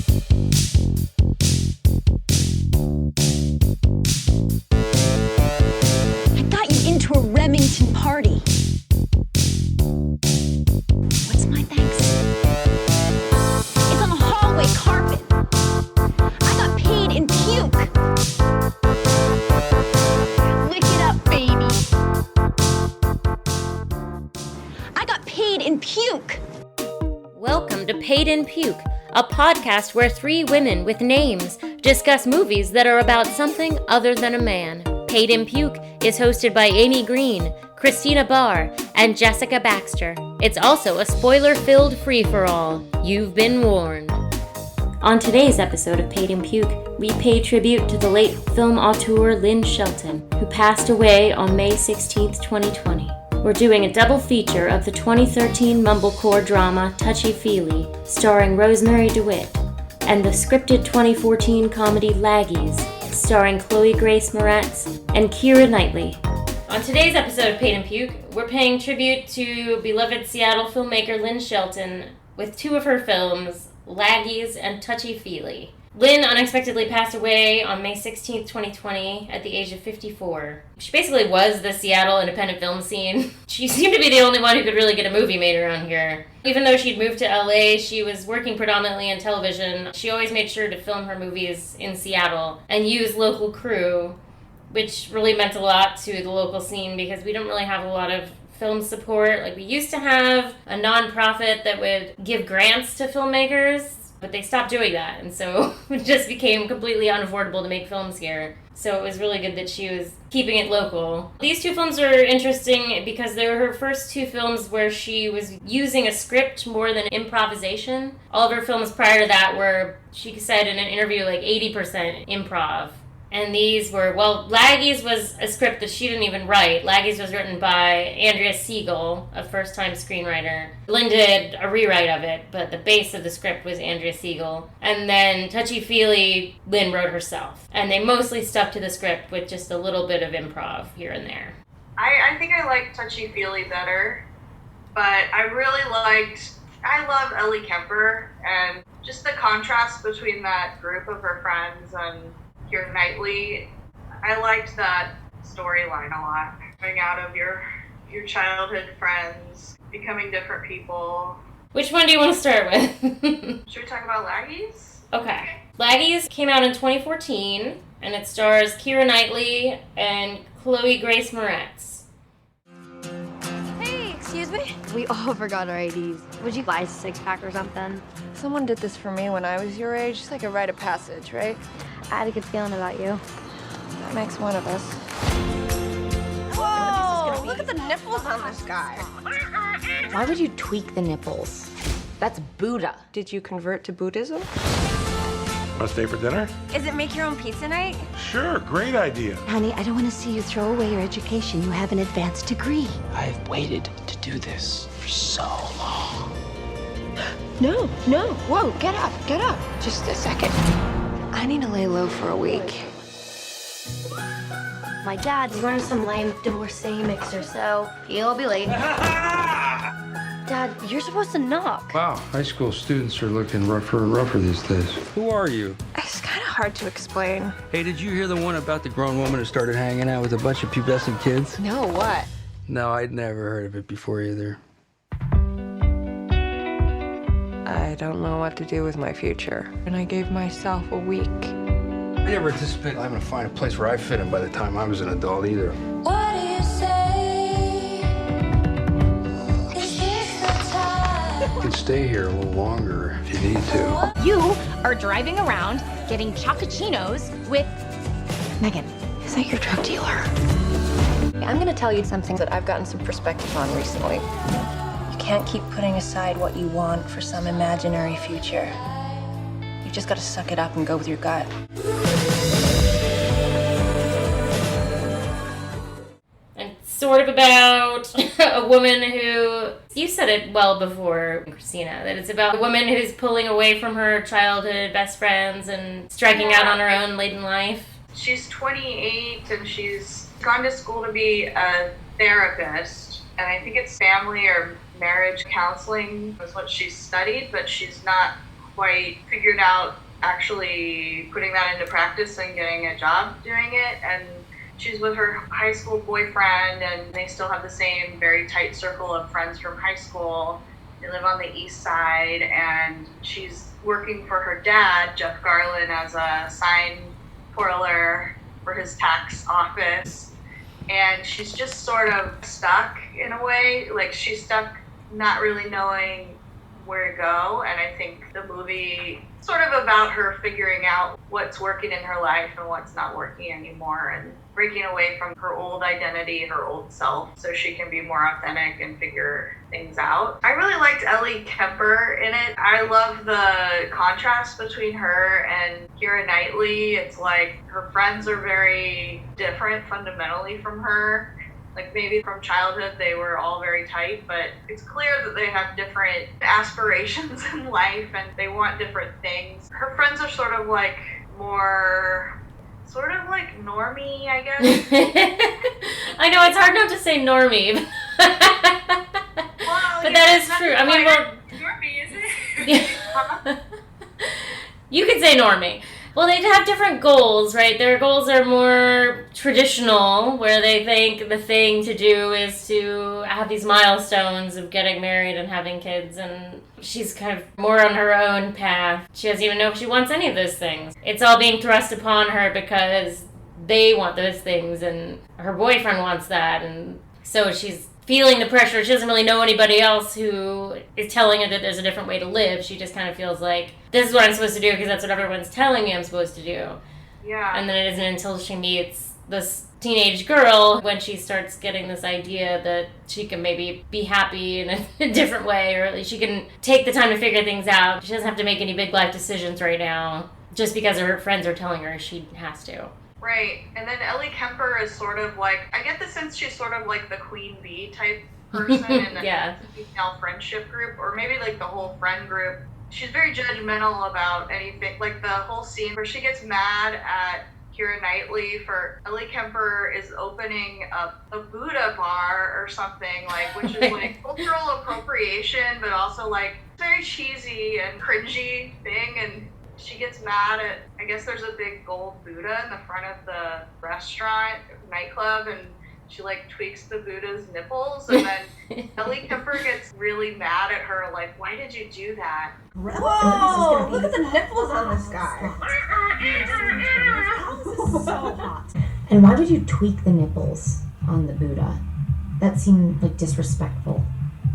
I got you into a Remington party. What's my thanks? It's on the hallway carpet. I got paid in puke. Lick it up, baby. I got paid in puke. Welcome to Paid in Puke, a podcast where three women with names discuss movies that are about something other than a man. Paid in Puke is hosted by Amy Green, Christina Barr, and Jessica Baxter. It's also a spoiler-filled free-for-all. You've been warned. On today's episode of Paid in Puke, we pay tribute to the late film auteur Lynn Shelton, who passed away on May 16, 2020. We're doing a double feature of the 2013 mumblecore drama Touchy Feely, starring Rosemarie Dewitt, and the scripted 2014 comedy Laggies, starring Chloe Grace Moretz and Kiera Knightley. On today's episode of Paid in Puke, we're paying tribute to beloved Seattle filmmaker Lynn Shelton with two of her films, Laggies and Touchy Feely. Lynn unexpectedly passed away on May 16th, 2020, at the age of 54. She basically was the Seattle independent film scene. She seemed to be the only one who could really get a movie made around here. Even though she'd moved to LA, she was working predominantly in television. She always made sure to film her movies in Seattle and use local crew, which really meant a lot to the local scene because we don't really have a lot of film support. Like, we used to have a nonprofit that would give grants to filmmakers, but they stopped doing that, and so it just became completely unaffordable to make films here. So it was really good that she was keeping it local. These two films are interesting because they were her first two films where she was using a script more than improvisation. All of her films prior to that were, she said in an interview, like 80% improv. And these were, well, Laggies was a script that she didn't even write. Laggies was written by Andrea Seigel, a first-time screenwriter. Lynn did a rewrite of it, but the base of the script was Andrea Seigel. And then Touchy Feely, Lynn wrote herself. And they mostly stuck to the script with just a little bit of improv here and there. I think I like Touchy Feely better, but I love Ellie Kemper, and just the contrast between that group of her friends and Kiera Knightley, I liked that storyline a lot. Coming out of your childhood friends, becoming different people. Which one do you want to start with? Should we talk about Laggies? Okay. Laggies came out in 2014, and it stars Kiera Knightley and Chloe Grace Moretz. Hey, excuse me? We all forgot our IDs. Would you buy a six-pack or something? Someone did this for me when I was your age. It's like a rite of passage, right? I had a good feeling about you. That makes one of us. Whoa! Look at the nipples on this guy. Why would you tweak the nipples? That's Buddha. Did you convert to Buddhism? Want to stay for dinner? Is it make your own pizza night? Sure, great idea. Honey, I don't want to see you throw away your education. You have an advanced degree. I've waited to do this for so long. No. Whoa, get up. Just a second. I need to lay low for a week. My dad's running some lame divorcee mixer, so he'll be late. Dad, you're supposed to knock. Wow, high school students are looking rougher and rougher these days. Who are you? It's kind of hard to explain. Hey, did you hear the one about the grown woman who started hanging out with a bunch of pubescent kids? No, what? No, I'd never heard of it before either. I don't know what to do with my future, and I gave myself a week. I never anticipated having to find a place where I fit in by the time I was an adult either. What do you say? Is this the time? You can stay here a little longer if you need to. You are driving around getting chococinos with Megan. Is that your drug dealer? I'm gonna tell you something that I've gotten some perspective on recently. You can't keep putting aside what you want for some imaginary future. You just gotta suck it up and go with your gut. And sort of about a woman who, you said it well before, Christina, that it's about a woman who's pulling away from her childhood best friends and striking out on her own late in life. She's 28 and she's gone to school to be a therapist, and I think it's family or marriage counseling is what she's studied, but she's not quite figured out actually putting that into practice and getting a job doing it. And she's with her high school boyfriend, and they still have the same very tight circle of friends from high school. They live on the east side, and she's working for her dad, Jeff Garland, as a sign twirler for his tax office. And she's just sort of stuck in a way. Like, she's stuck not really knowing where to go. And I think the movie sort of about her figuring out what's working in her life and what's not working anymore, and breaking away from her old identity, her old self, so she can be more authentic and figure things out. I really liked Ellie Kemper in it. I love the contrast between her and Keira Knightley. It's like her friends are very different fundamentally from her. Like, maybe from childhood they were all very tight, but it's clear that they have different aspirations in life and they want different things. Her friends are sort of like normie, I guess. I know, it's hard not to say normie. Well, but that is true. I mean, well, normie, is it? You could say normie. Well, they have different goals, right? Their goals are more traditional, where they think the thing to do is to have these milestones of getting married and having kids, and she's kind of more on her own path. She doesn't even know if she wants any of those things. It's all being thrust upon her because they want those things, and her boyfriend wants that, and so she's feeling the pressure. She doesn't really know anybody else who is telling her that there's a different way to live. She just kind of feels like, this is what I'm supposed to do because that's what everyone's telling me I'm supposed to do. Yeah. And then it isn't until she meets this teenage girl when she starts getting this idea that she can maybe be happy in a different way, or at least she can take the time to figure things out. She doesn't have to make any big life decisions right now just because her friends are telling her she has to. Right, and then Ellie Kemper is sort of like, I get the sense she's sort of like the queen bee type person in the female friendship group, or maybe like the whole friend group. She's very judgmental about anything, like the whole scene where she gets mad at Keira Knightley for Ellie Kemper is opening up a Buddha bar or something, like, which is like cultural appropriation, but also like very cheesy and cringy thing, and she gets mad at, I guess there's a big gold Buddha in the front of the restaurant, nightclub, and she like tweaks the Buddha's nipples, and then Ellie Kemper gets really mad at her, like, why did you do that? Whoa! Look at the nipples on this guy. This is so hot. And why would you tweak the nipples on the Buddha? That seemed like disrespectful.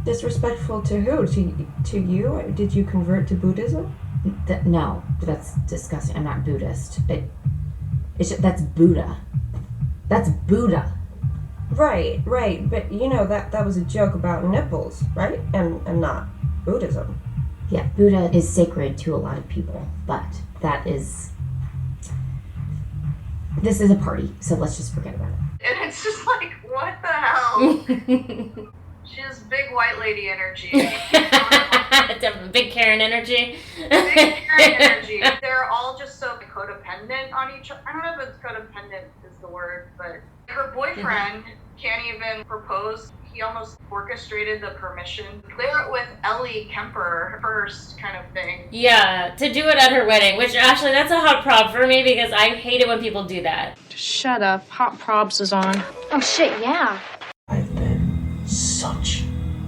Disrespectful to who? To you? Did you convert to Buddhism? No, that's disgusting. I'm not Buddhist. That's Buddha. That's Buddha. Right. But you know that was a joke about nipples, right? And not Buddhism. Yeah, Buddha is sacred to a lot of people, but this is a party, so let's just forget about it. And it's just like, what the hell? She has big white lady energy. Big Karen energy. Big Karen energy. They're all just so codependent on each other. I don't know if it's codependent is the word, but her boyfriend can't even propose. He almost orchestrated the permission. Clear it with Ellie Kemper first, kind of thing. Yeah, to do it at her wedding, which actually that's a hot prob for me because I hate it when people do that. Shut up. Hot probs is on. Oh shit, yeah. I've been such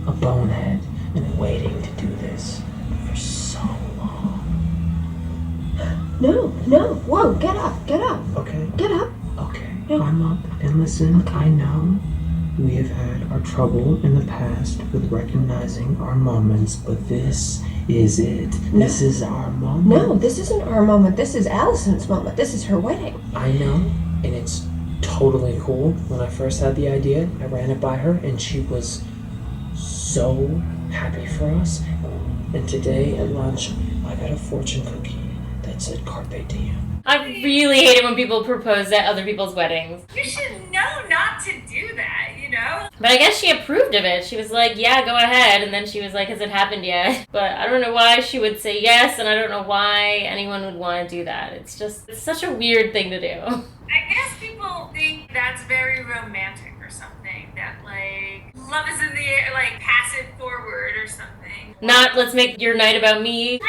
a bonehead and waiting to do this for so long. No, whoa, get up. Okay. Get up. Okay, I'm up and listen, okay. I know we have had our trouble in the past with recognizing our moments, but this is it. No. This is our moment. No, this isn't our moment. This is Allison's moment. This is her wedding. I know, and it's totally cool. When I first had the idea, I ran it by her, and she was so happy for us. And today at lunch, I got a fortune cookie that said Carpe Diem. I really hate it when people propose at other people's weddings. You should know not to do that, you know? But I guess she approved of it. She was like, yeah, go ahead. And then she was like, has it happened yet? But I don't know why she would say yes, and I don't know why anyone would want to do that. It's such a weird thing to do. I guess people think that's very romantic or something. that, like, love is in the air, like, pass it forward or something. Not, let's make your night about me.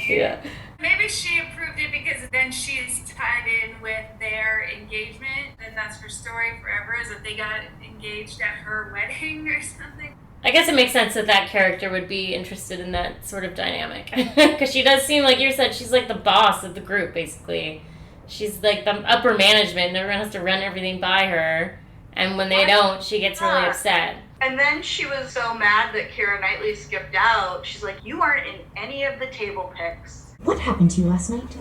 Yeah. Maybe she approved it because then she's tied in with their engagement, and that's her story forever, is that they got engaged at her wedding or something. I guess it makes sense that that character would be interested in that sort of dynamic. Because she does seem, like you said, she's like the boss of the group, basically. She's like the upper management, and everyone has to run everything by her. And when they don't, she gets really upset. And then she was so mad that Kiera Knightley skipped out. She's like, you aren't in any of the table picks. What happened to you last night?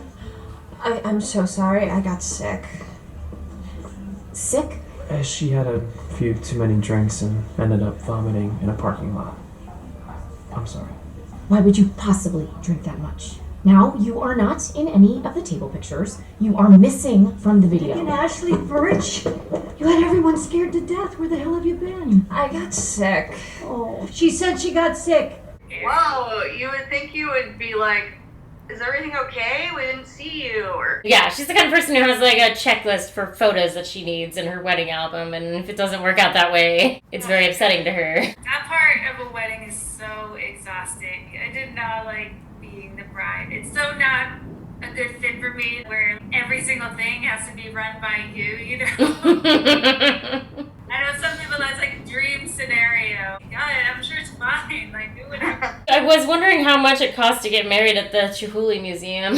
I'm so sorry. I got sick. Sick? She had a few too many drinks and ended up vomiting in a parking lot. I'm sorry. Why would you possibly drink that much? Now, you are not in any of the table pictures. You are missing from the video. And Ashley Birch, you had everyone scared to death. Where the hell have you been? I got sick. Oh, she said she got sick. Whoa, you would think you would be like, is everything okay? We didn't see you. Or Yeah, she's the kind of person who has like a checklist for photos that she needs in her wedding album, and if it doesn't work out that way, it's very upsetting to her. That part of a wedding is so exhausting. I did not like being the bride. It's so not a good fit for me where every single thing has to be run by you, you know? I know some people that's like a dream scenario. God, I'm sure it's fine. Like, do whatever. I was wondering how much it cost to get married at the Chihuly Museum.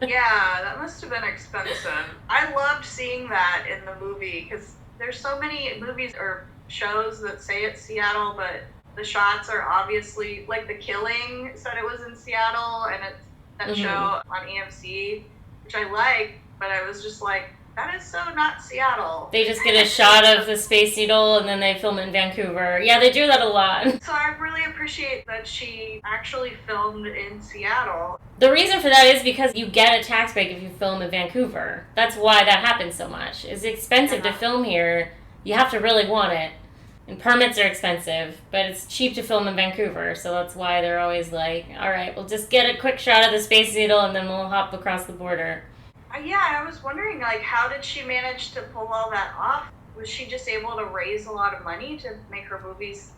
Yeah, that must have been expensive. I loved seeing that in the movie because there's so many movies or shows that say it's Seattle, but the shots are obviously, like The Killing said it was in Seattle, and it's that show on AMC, which I like, but I was just like, that is so not Seattle. They just get a shot of the Space Needle and then they film in Vancouver. Yeah, they do that a lot. So I really appreciate that she actually filmed in Seattle. The reason for that is because you get a tax break if you film in Vancouver. That's why that happens so much. It's expensive to film here. You have to really want it. And permits are expensive, but it's cheap to film in Vancouver, so that's why they're always like, all right, we'll just get a quick shot of the Space Needle and then we'll hop across the border. Yeah, I was wondering, like, how did she manage to pull all that off? Was she just able to raise a lot of money to make her movies?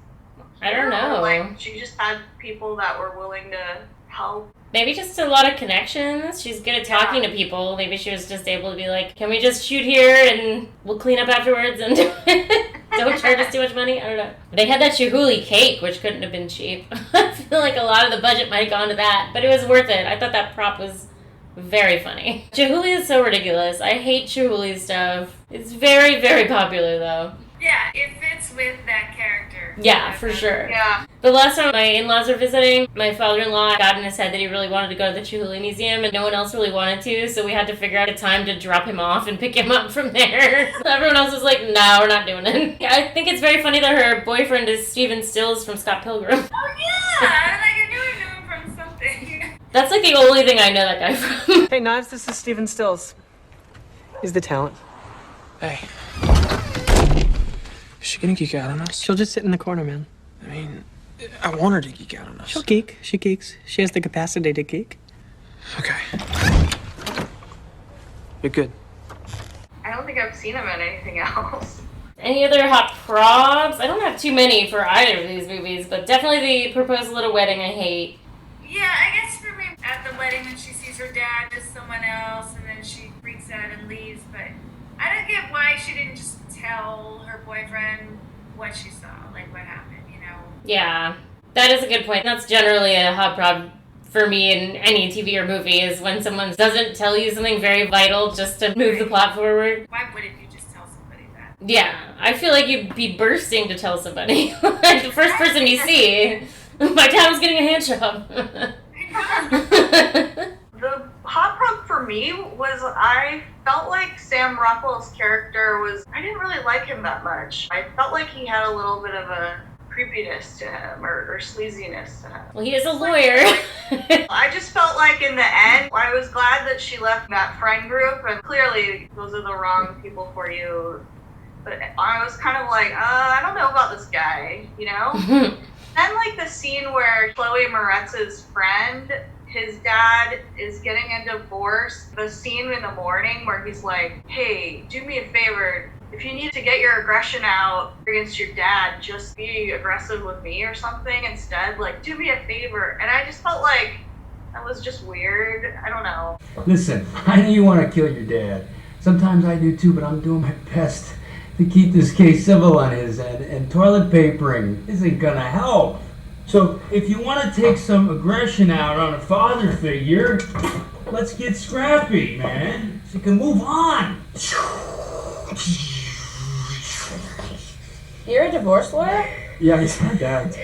I don't know. Or, like, she just had people that were willing to help. Maybe just a lot of connections. She's good at talking to people. Maybe she was just able to be like, can we just shoot here and we'll clean up afterwards and don't charge us too much money? I don't know. They had that Chihuly cake, which couldn't have been cheap. I feel like a lot of the budget might have gone to that, but it was worth it. I thought that prop was very funny. Chihuly is so ridiculous. I hate Chihuly stuff. It's very, very popular, though. Yeah, it fits with that character. Yeah, for sure. Yeah. The last time my in-laws were visiting, my father-in-law got in his head that he really wanted to go to the Chihuly Museum, and no one else really wanted to, so we had to figure out a time to drop him off and pick him up from there. Everyone else was like, no, we're not doing it. I think it's very funny that her boyfriend is Stephen Stills from Scott Pilgrim. Oh, yeah! I knew him from something. That's like the only thing I know that guy from. Hey, Knives, this is Stephen Stills. He's the talent. Hey. Is she gonna geek out on us? She'll just sit in the corner, man. I mean, I want her to geek out on us. She'll geek. She geeks. She has the capacity to geek. Okay. You're good. I don't think I've seen him in anything else. Any other hot props? I don't have too many for either of these movies, but definitely the proposal at a wedding I hate. Yeah, I guess for me, at the wedding when she sees her dad with someone else and then she freaks out and leaves, but I don't get why she didn't just tell her boyfriend what she saw, like what happened, you know? Yeah, that is a good point. That's generally a hot prop for me in any TV or movie, is when someone doesn't tell you something very vital just to move the plot forward. Why wouldn't you just tell somebody that? Yeah, I feel like you'd be bursting to tell somebody. Like the first person you see, my dad was getting a hand job. The hot prop for me was I felt like Sam Rockwell's character was, I didn't really like him that much. I felt like he had a little bit of a creepiness to him or sleaziness to him. Well, he is a lawyer. I just felt like in the end, I was glad that she left that friend group, and clearly those are the wrong people for you. But I was kind of like, I don't know about this guy, you know? Then like the scene where Chloe Moretz's friend, his dad is getting a divorce. The scene in the morning where he's like, hey, do me a favor, if you need to get your aggression out against your dad, just be aggressive with me or something instead. Like, do me a favor. And I just felt like that was just weird. I don't know. Listen, I know you want to kill your dad. Sometimes I do too, but I'm doing my best to keep this case civil on his end, and toilet papering isn't gonna help. So if you want to take some aggression out on a father figure, let's get scrappy, man. So you can move on. You're a divorce lawyer? Yeah, he's my dad.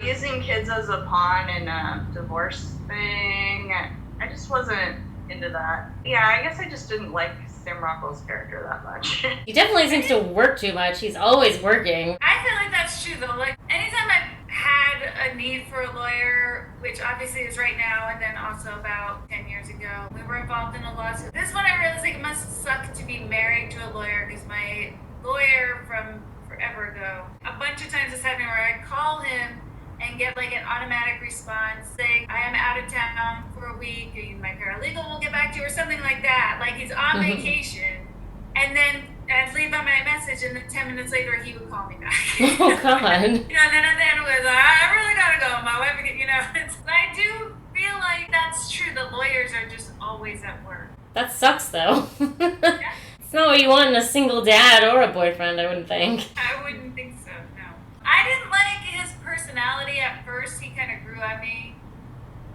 Using kids as a pawn in a divorce thing, I just wasn't into that. Yeah, I guess I just didn't like Sam Rockwell's character that much. He definitely seems to work too much. He's always working. I feel like that's true though. Like anytime I've had a need for a lawyer, which obviously is right now, and then also about 10 years ago, we were involved in a lawsuit. This one I realized like it must suck to be married to a lawyer, because my lawyer from forever ago, a bunch of times it's happening where I call him and get like an automatic response saying, I am out of town for a week, my paralegal will get back to you, or something like that. Like he's on vacation, and then I'd leave him my message, and then 10 minutes later he would call me back. Oh God. And then at the end it was like, I really gotta go, my wife, I do feel like that's true. The lawyers are just always at work. That sucks though. It's not what you want in a single dad or a boyfriend, I wouldn't think. I wouldn't think so, no. I didn't like his personality at first. He kind of grew on me.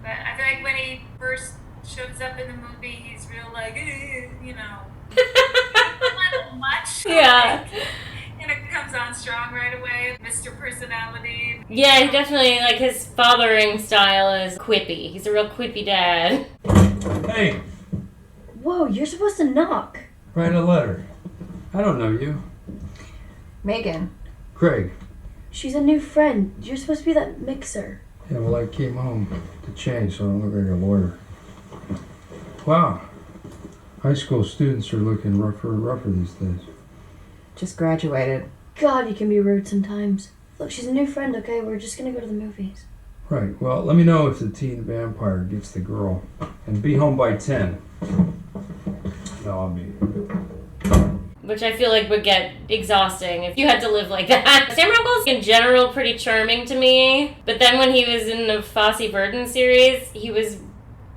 But I feel like when he first shows up in the movie, he's real like, a little much. Yeah. And it comes on strong right away. Mr. Personality. Yeah, he definitely, like, his fathering style is quippy. He's a real quippy dad. Hey, Whoa, you're supposed to knock. write a letter. I don't know you. Megan. Craig. She's a new friend. You're supposed to be that mixer. Yeah, well, I came home to change, so I don't look like a lawyer. Wow. High school students are looking rougher and rougher these days. Just graduated. God, you can be rude sometimes. Look, she's a new friend, okay? We're just gonna go to the movies. Right, well, let me know if the teen vampire gets the girl. And be home by 10. No, I'll be... Which I feel like would get exhausting if you had to live like that. Sam Rockwell's in general pretty charming to me, but then when he was in the Fosse Verdon series, he was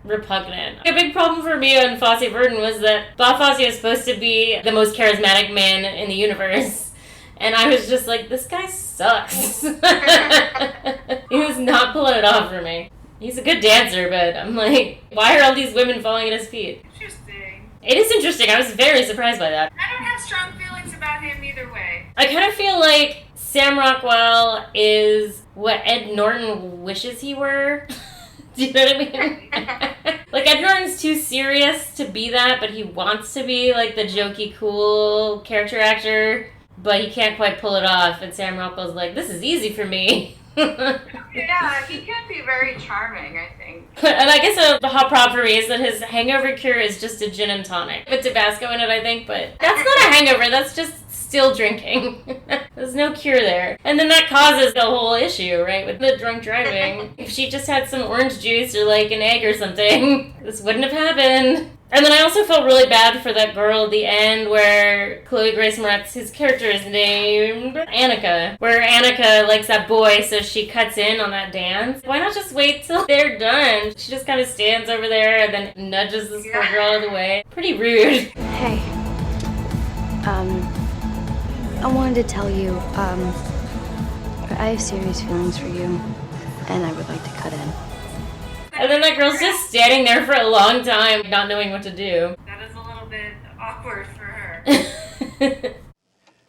repugnant. A big problem for me on Fosse Verdon was that Bob Fosse was supposed to be the most charismatic man in the universe. And I was just like, this guy sucks. He was not pulling it off for me. He's a good dancer, but I'm like, why are all these women falling at his feet? Interesting. It is interesting. I was very surprised by that. I don't have strong feelings about him either way. I kind of feel like Sam Rockwell is what Ed Norton wishes he were. Do you know what I mean? Like, Ed Norton's too serious to be that, but he wants to be, like, the jokey, cool character actor, but he can't quite pull it off, and Sam Rockwell's like, this is easy for me. Yeah, he can be very charming, I think. And I guess the hot prop for me is that his hangover cure is just a gin and tonic. With Tabasco in it, I think, but that's not a hangover, that's just still drinking. There's no cure there. And then that causes the whole issue, right, with the drunk driving. If she just had some orange juice or, like, an egg or something, this wouldn't have happened. And then I also felt really bad for that girl at the end where Chloe Grace Moretz, his character is named Annika, where Annika likes that boy, so she cuts in on that dance. Why not just wait till they're done? She just kind of stands over there and then nudges this poor girl out of the way. Pretty rude. Hey. I wanted to tell you, I have serious feelings for you, and I would like to cut in. And then that girl's just standing there for a long time, not knowing what to do. That is a little bit awkward for her.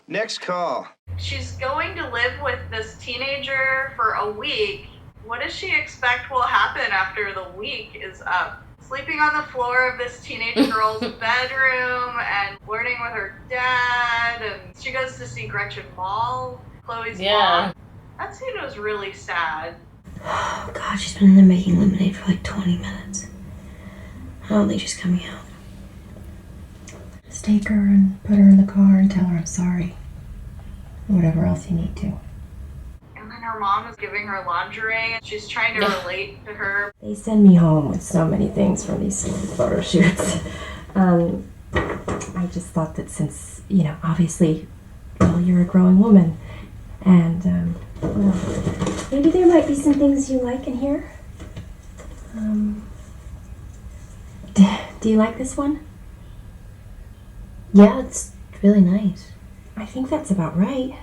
Next call. She's going to live with this teenager for a week. What does she expect will happen after the week is up? Sleeping on the floor of this teenage girl's bedroom and flirting with her dad, and she goes to see Gretchen Mol, Chloe's mom. That scene was really sad. Oh God, she's been in there making lemonade for like 20 minutes. I don't think she's coming out. Just take her and put her in the car and tell her I'm sorry. Or whatever else you need to. And then her mom is giving her lingerie, and she's trying to relate to her. They send me home with so many things from these photo shoots. I just thought that since, obviously, well, you're a growing woman, and, well, maybe there might be some things you like in here. Do you like this one? Yeah, it's really nice. I think that's about right.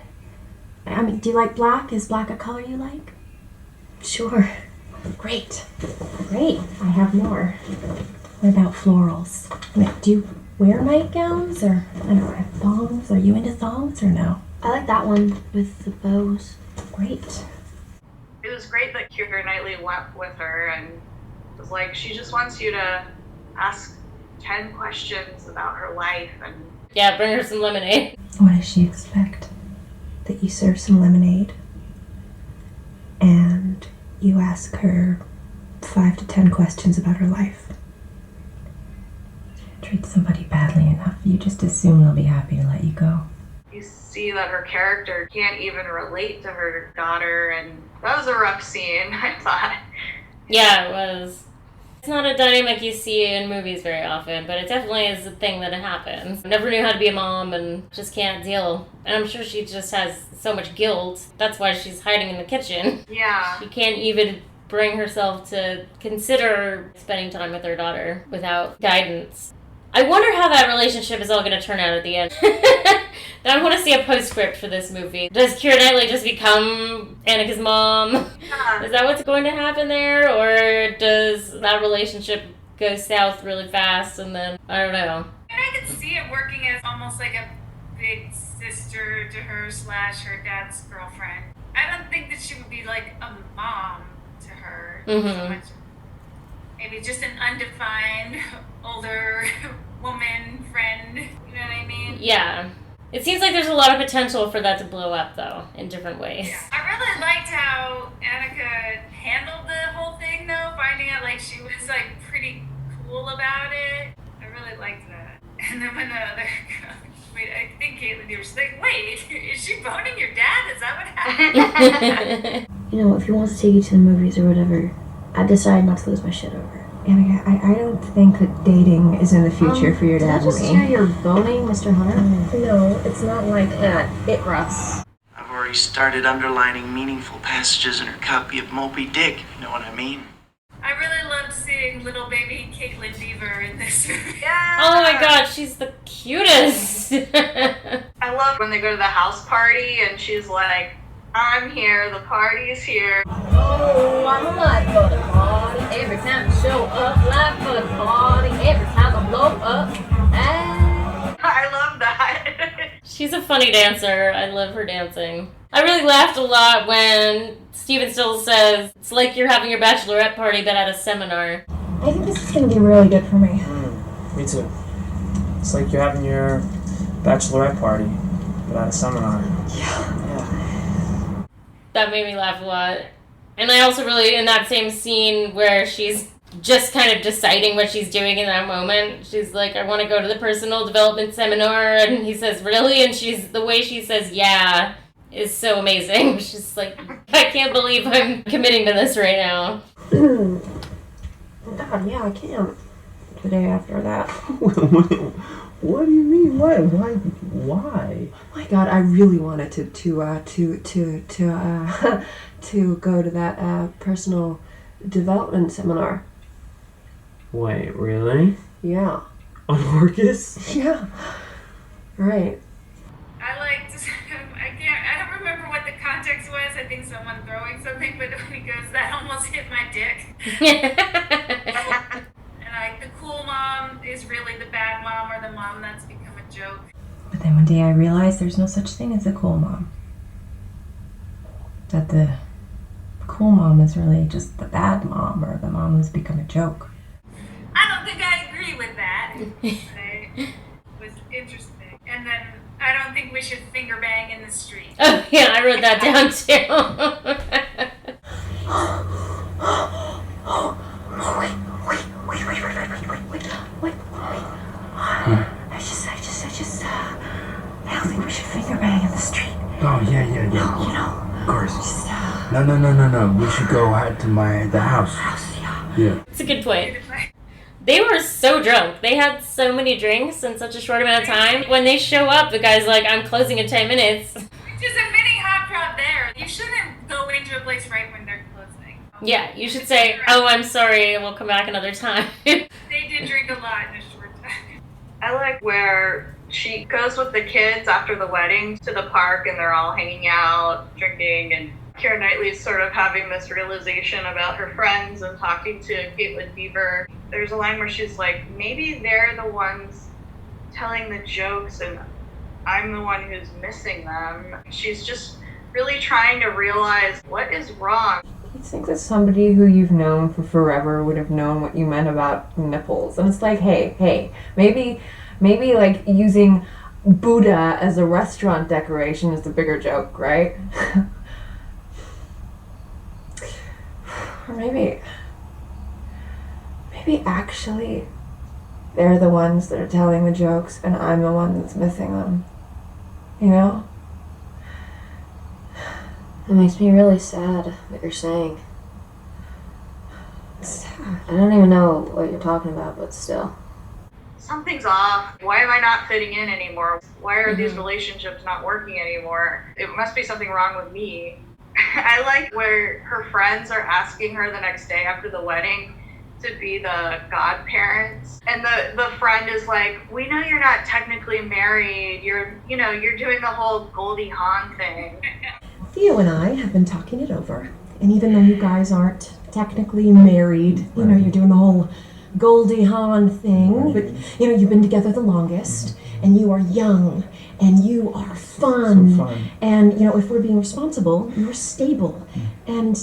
I mean, do you like black? Is black a color you like? Sure. Great. Great. I have more. What about florals? I mean, do you wear nightgowns or, I don't know, thongs? Are you into thongs or no? I like that one with the bows. Great. It was great that Kiera Knightley went with her and was like, she just wants you to ask 10 questions about her life and... Yeah, bring her some lemonade. What does she expect? That you serve some lemonade and you ask her 5 to 10 questions about her life. Treat somebody badly enough, you just assume they'll be happy to let you go. You see that her character can't even relate to her daughter, and that was a rough scene, I thought. Yeah, it was. It's not a dynamic you see in movies very often, but it definitely is a thing that happens. Never knew how to be a mom and just can't deal. And I'm sure she just has so much guilt. That's why she's hiding in the kitchen. Yeah. She can't even bring herself to consider spending time with her daughter without guidance. I wonder how that relationship is all going to turn out at the end. I want to see a postscript for this movie. Does Kiera Knightley just become Annika's mom? Yeah. Is that what's going to happen there? Or does that relationship go south really fast and then, I don't know. And I could see it working as almost like a big sister to her / her dad's girlfriend. I don't think that she would be like a mom to her so much. Maybe just an undefined older woman friend. You know what I mean? Yeah. It seems like there's a lot of potential for that to blow up, though, in different ways. Yeah. I really liked how Annika handled the whole thing, though, finding out, like, she was, like, pretty cool about it. I really liked that. And then when the other girl, I think Caitlin, you were just like, wait, is she boning your dad? Is that what happened? If he wants to take you to the movies or whatever, I decided not to lose my shit over. Annika, I don't think that dating is in the future for your dad and me. Did I just hear you're boning Mr. Hunter? No, it's not like that. It Russ. I've already started underlining meaningful passages in her copy of Moby Dick, if you know what I mean. I really loved seeing little baby Caitlin Deaver in this movie. Yeah. Oh my god, she's the cutest. I love when they go to the house party and she's like, I'm here, the party's here. Oh, I'm alive for the party. Every time I show up, live for the party. Every time I blow up. I love that. She's a funny dancer. I love her dancing. I really laughed a lot when Steven Stills says, it's like you're having your bachelorette party but at a seminar. I think this is going to be really good for me. Me too. It's like you're having your bachelorette party but at a seminar. Yeah. That made me laugh a lot. And I also really, in that same scene where she's just kind of deciding what she's doing in that moment, she's like, I want to go to the personal development seminar, and he says, really? And the way she says, yeah, is so amazing. She's like, I can't believe I'm committing to this right now. God, yeah, I can't. The day after that. What do you mean? Why? Why? Oh my God, I really wanted to go to that personal development seminar. Wait, really? Yeah. On Orcus? Yeah. Right. I liked, I don't remember what the context was. I think someone throwing something, but when he goes, that almost hit my dick. And like, the cool mom is really the bad mom, or the mom that's become a joke. But then one day I realized there's no such thing as a cool mom. That the cool mom is really just the bad mom, or the mom who's become a joke. I don't think I agree with that. It was interesting. And then I don't think we should finger bang in the street. Oh yeah, I wrote that down too. Wait. I don't think we should finger bang in the street. Oh, yeah. You know. Of course. No. We should go out to the house. Yeah. Yeah. It's a good point. They were so drunk. They had so many drinks in such a short amount of time. When they show up, the guy's like, I'm closing in 10 minutes. There's a mini hot prop there. You shouldn't go into a place right when they're closing. Yeah, you should say, oh, I'm sorry, we'll come back another time. They did drink a lot in a short time. I like where she goes with the kids after the wedding to the park and they're all hanging out, drinking, and Kiera Knightley's sort of having this realization about her friends and talking to Caitlin Bieber. There's a line where she's like, maybe they're the ones telling the jokes and I'm the one who's missing them. She's just really trying to realize what is wrong. You think that somebody who you've known for forever would have known what you meant about nipples. And it's like, hey, maybe like using Buddha as a restaurant decoration is the bigger joke, right? Or maybe actually they're the ones that are telling the jokes and I'm the one that's missing them. You know? It makes me really sad what you're saying. Sad. I don't even know what you're talking about, but still. Something's off. Why am I not fitting in anymore? Why are these relationships not working anymore? It must be something wrong with me. I like where her friends are asking her the next day after the wedding to be the godparents. And the friend is like, we know you're not technically married. You're doing the whole Goldie Hawn thing. Theo and I have been talking it over. And even though you guys aren't technically married, you know, you're doing the whole Goldie Hawn thing, but you know, you've been together the longest, and you are young, and you are fun. So fun. And you know, if we're being responsible, you're stable. And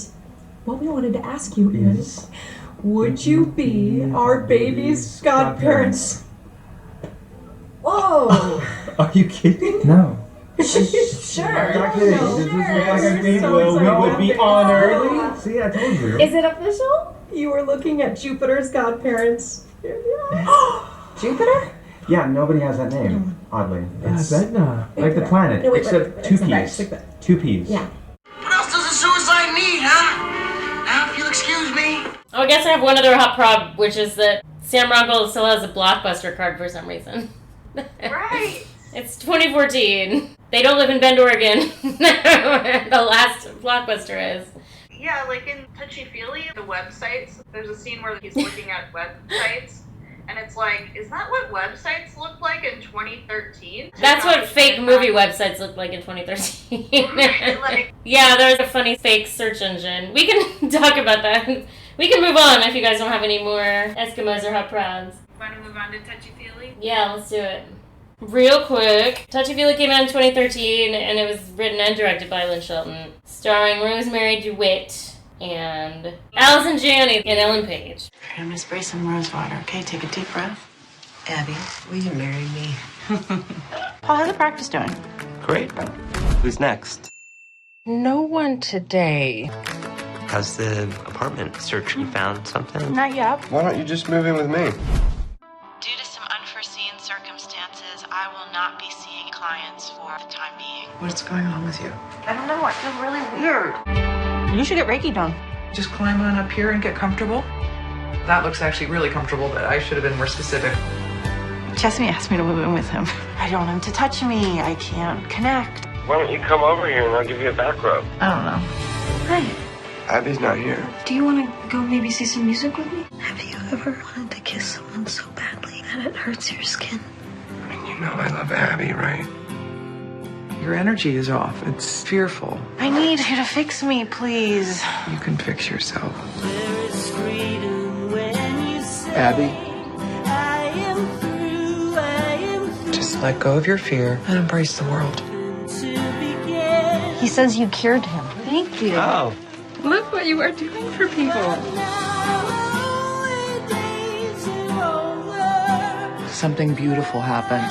what we wanted to ask you is, would you be our baby's godparents? Whoa! Are you kidding? No. Sure. I'm not kidding. We would be honored. See, I told you. Is it official? You were looking at Jupiter's godparents. Jupiter? Yeah, nobody has that name, oddly. It's Edna. like the planet, No, wait, except wait, two step back, peas. step back. 2 peas. Yeah. What else does a suicide need, huh? Now, if you'll excuse me. Oh, I guess I have one other hot prop, which is that Sam Rockwell still has a Blockbuster card for some reason. Right. It's 2014. They don't live in Bend, Oregon. The last Blockbuster is. Yeah, like in Touchy Feely, the websites, there's a scene where he's looking at websites, and it's like, is that what websites look like in 2013? That's what fake movie websites look like in 2013. Like, yeah, there's a funny fake search engine. We can talk about that. We can move on if you guys don't have any more Eskimos or hot prods. Want to move on to Touchy Feely? Yeah, let's do it. Real quick, Touchy Feely came out in 2013, and it was written and directed by Lynn Shelton, starring Rosemarie, Dewitt, and Allison Janney and Ellen Page. I'm gonna spray some rose water, okay? Take a deep breath. Abby, will you marry me? Paul, how's the practice doing? Great. Who's next? No one today. How's the apartment search? You found something? Not yet. Why don't you just move in with me? Due to some unforeseen circumstances, I will not be seeing clients for the time being. What's going on with you? I don't know. I feel really weird. You should get Reiki done. Just climb on up here and get comfortable. That looks actually really comfortable, but I should have been more specific. Chesney asked me to move in with him. I don't want him to touch me. I can't connect. Why don't you come over here and I'll give you a back rub? I don't know. Hi. Abby's not here. Do you want to go maybe see some music with me? Have you ever wanted to kiss someone so badly that it hurts your skin? And you know I love Abby, right? Your energy is off. It's fearful. I need you to fix me, please. You can fix yourself. Abby, just let go of your fear and embrace the world. He says you cured him. Thank you. Oh. Look what you are doing for people. Something beautiful happened.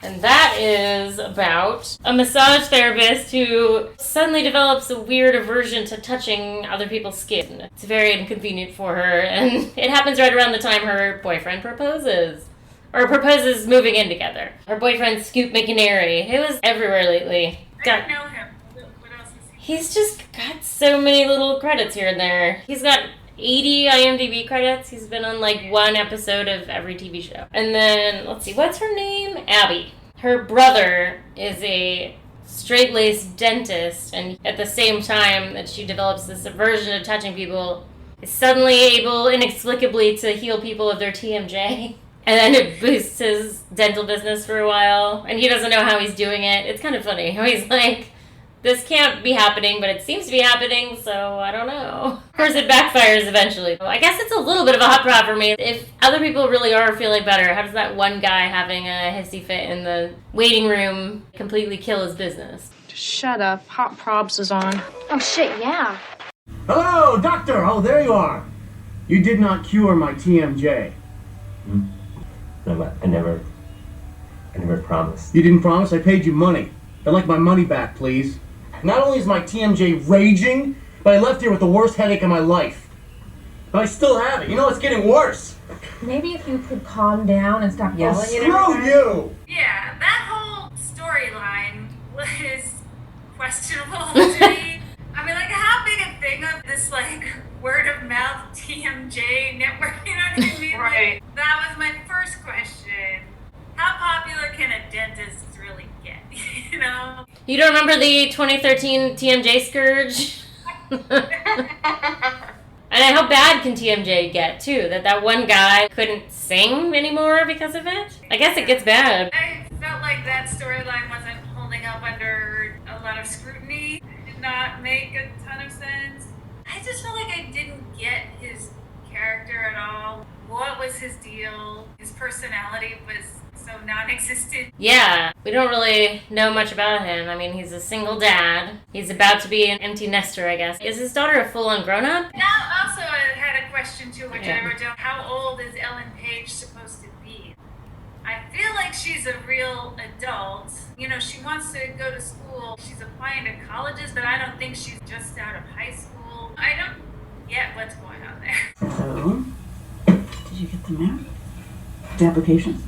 And that is about a massage therapist who suddenly develops a weird aversion to touching other people's skin. It's very inconvenient for her, and it happens right around the time her boyfriend proposes. Or proposes moving in together. Her boyfriend, Scoop McNary, who is everywhere lately. I don't know him. What else is He's just got so many little credits here and there. He's got 80 IMDb credits. He's been on like one episode of every TV show. And then, let's see, what's her name? Abby. Her brother is a straight-laced dentist, and at the same time that she develops this aversion to touching people, is suddenly able inexplicably to heal people of their TMJ. And then it boosts his dental business for a while, and he doesn't know how he's doing it. It's kind of funny how he's like, this can't be happening, but it seems to be happening, so I don't know. Of course, it backfires eventually. I guess it's a little bit of a hot prop for me. If other people really are feeling better, how does that one guy having a hissy fit in the waiting room completely kill his business? Just shut up. Hot probs is on. Oh shit, yeah. Hello, doctor! Oh, there you are. You did not cure my TMJ. No, I never promised. You didn't promise? I paid you money. I'd like my money back, please. Not only is my TMJ raging, but I left here with the worst headache of my life. But I still have it. You know, it's getting worse. Maybe if you could calm down and stop yelling at Screw everybody. you! Yeah, that whole storyline was questionable to me. I mean, like, how big a thing of this, like, word-of-mouth TMJ network, you know what I mean? Right. Like, that was my first question. How popular can a dentist really get, you know? You don't remember the 2013 TMJ scourge? And how bad can TMJ get, too? That one guy couldn't sing anymore because of it? I guess it gets bad. I felt like that storyline wasn't holding up under a lot of scrutiny. It did not make a ton of sense. I just felt like I didn't get his character at all. What was his deal? His personality was so non-existent. Yeah, we don't really know much about him. I mean, he's a single dad. He's about to be an empty nester, I guess. Is his daughter a full-on grown-up? Now, also, I had a question, too, which I wrote down. How old is Ellen Page supposed to be? I feel like she's a real adult. You know, she wants to go to school. She's applying to colleges, but I don't think she's just out of high school. I don't get what's going on there. So, did you get the mail? The application?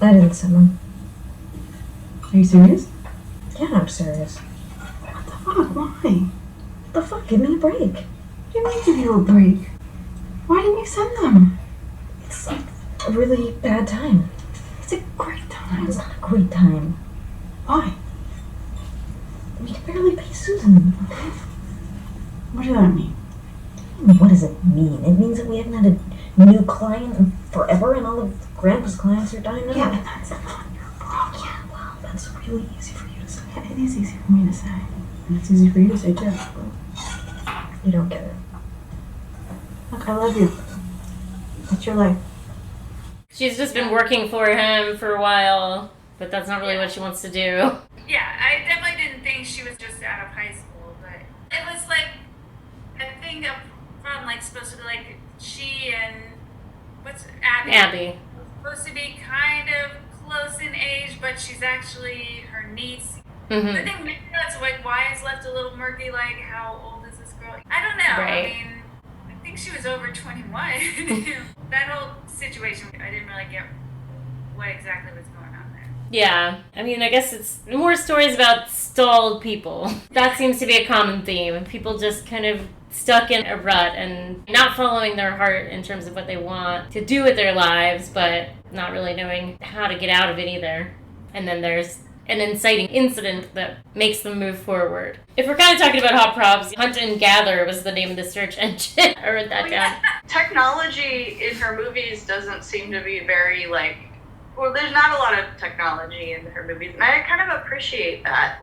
I didn't send them. Are you serious? Yeah, I'm serious. What the fuck? Why? What the fuck? Give me a break. What do you mean give you a break? Why didn't you send them? It's like a really bad time. It's a great time. It's not a great time. Why? We can barely pay Susan. What does that mean? What does it mean? It means that we haven't had a new client in forever, and all of Grandpa's clients are dying out. Yeah, but that's not your problem. Yeah, well, that's really easy for you to say. Yeah, it is easy for me to say. And it's easy for you to say, too. You don't get it. Look, I love you. That's your life. She's just been working for him for a while, but that's not really what she wants to do. Yeah, I definitely didn't think she was just out of high school, but it was like a thing from like supposed to be like she and what's Abby? Abby. Supposed to be kind of close in age, but she's actually her niece. Mm-hmm. I think maybe that's like why it's left a little murky. Like, how old is this girl? I don't know. Right. I mean, I think she was over 21. That whole situation, I didn't really get what exactly was going on there. Yeah, I mean, I guess it's more stories about stalled people. That seems to be a common theme. People just kind of stuck in a rut and not following their heart in terms of what they want to do with their lives, but not really knowing how to get out of it either. And then there's an inciting incident that makes them move forward. If we're kind of talking about hot props, Hunt and Gather was the name of the search engine. I wrote that down. Technology in her movies doesn't seem to be very, like, well, there's not a lot of technology in her movies, and I kind of appreciate that.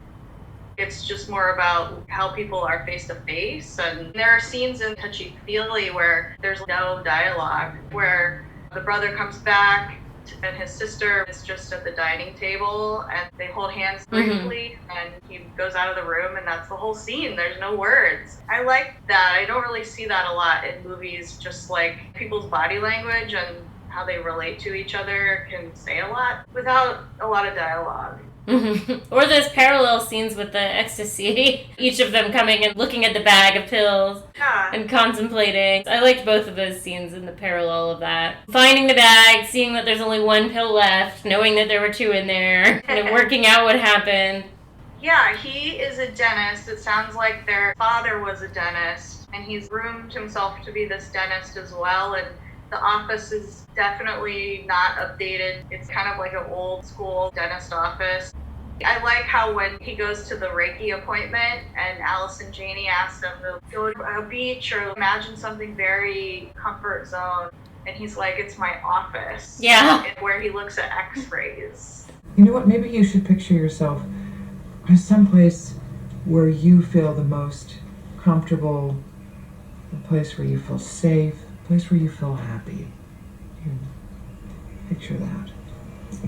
It's just more about how people are face to face, and there are scenes in Touchy Feely where there's no dialogue, where the brother comes back and his sister is just at the dining table and they hold hands briefly and he goes out of the room and that's the whole scene. There's no words. I like that. I don't really see that a lot in movies, just like people's body language and how they relate to each other can say a lot without a lot of dialogue. Mm-hmm. Or those parallel scenes with the ecstasy, each of them coming and looking at the bag of pills and contemplating. I liked both of those scenes in the parallel of that. Finding the bag, seeing that there's only one pill left, knowing that there were two in there, and working out what happened. Yeah, he is a dentist. It sounds like their father was a dentist, and he's groomed himself to be this dentist as well. And the office is definitely not updated. It's kind of like an old school dentist office. I like how when he goes to the Reiki appointment and Allison Janney asks him to go to a beach or imagine something very comfort zone, and he's like, it's my office. Yeah. Where he looks at x-rays. You know what, maybe you should picture yourself as someplace where you feel the most comfortable, a place where you feel safe, a place where you feel happy. Picture that.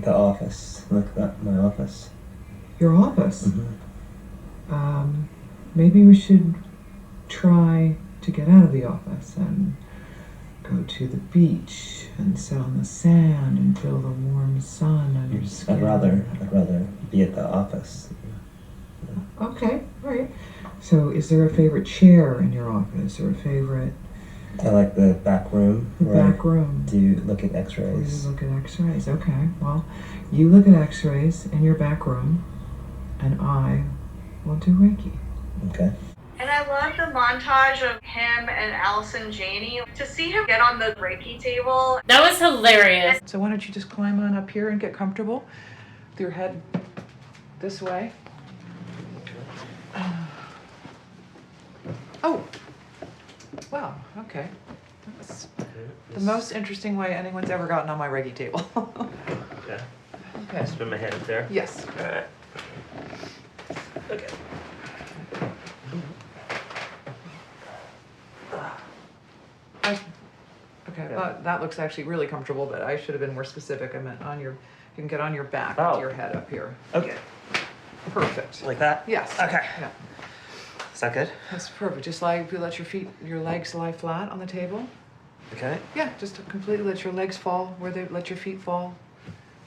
The office. Look at that, my office. Your office? Mm-hmm. Maybe we should try to get out of the office and go to the beach and sit on the sand and feel the warm sun on your skin. I'd rather be at the office. Okay, right. So is there a favorite chair in your office or a favorite? I like the back room. The back room. Do you look at x-rays? You look at x-rays, okay. Well, you look at x-rays in your back room and I will do Reiki. Okay. And I love the montage of him and Allison Janney. To see him get on the Reiki table. That was hilarious. So why don't you just climb on up here and get comfortable with your head this way. Oh, wow, okay. That's the most interesting way anyone's ever gotten on my Reiki table. Okay. Okay. Just put my hand up there? Yes. All right. Okay. Okay, that looks actually really comfortable, but I should have been more specific. I meant on your, you can get on your back with your head up here. Okay. Perfect. Like that? Yes. Okay. Yeah. Is that good? That's perfect. Just like you let your legs lie flat on the table. Okay. Yeah, just to completely let your legs fall where they let your feet fall.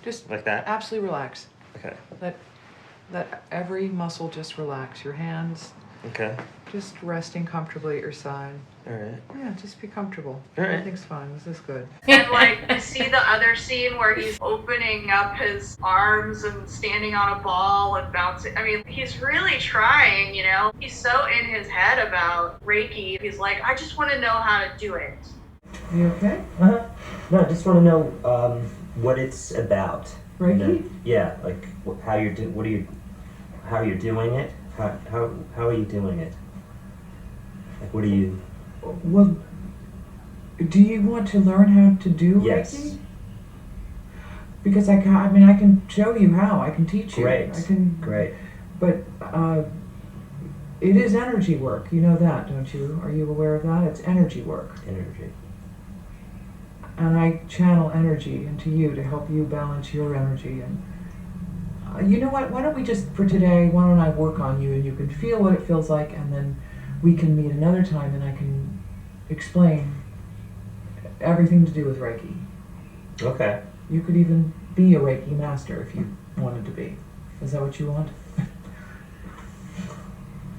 Just like that. Absolutely relax. Okay. Let every muscle just relax. Your hands. Okay. Just resting comfortably at your side. All right. Yeah, just be comfortable. All right. Everything's fine. This is good. And like, I see the other scene where he's opening up his arms and standing on a ball and bouncing. I mean, he's really trying, you know? He's so in his head about Reiki. He's like, I just want to know how to do it. You okay? No, I just want to know what it's about. Reiki? Yeah, like how you're how you're doing it. How are you doing it? Like, what do you? Well, do you want to learn how to do Yes. Reiki? Because I can show you how. I can teach you. Great. I can. Great. But it is energy work. You know that, don't you? Are you aware of that? It's energy work. Energy. And I channel energy into you to help you balance your energy. And you know what? Why don't we just, for today, why don't I work on you and you can feel what it feels like, and then we can meet another time and I can explain everything to do with Reiki. Okay. You could even be a Reiki master if you wanted to be. Is that what you want?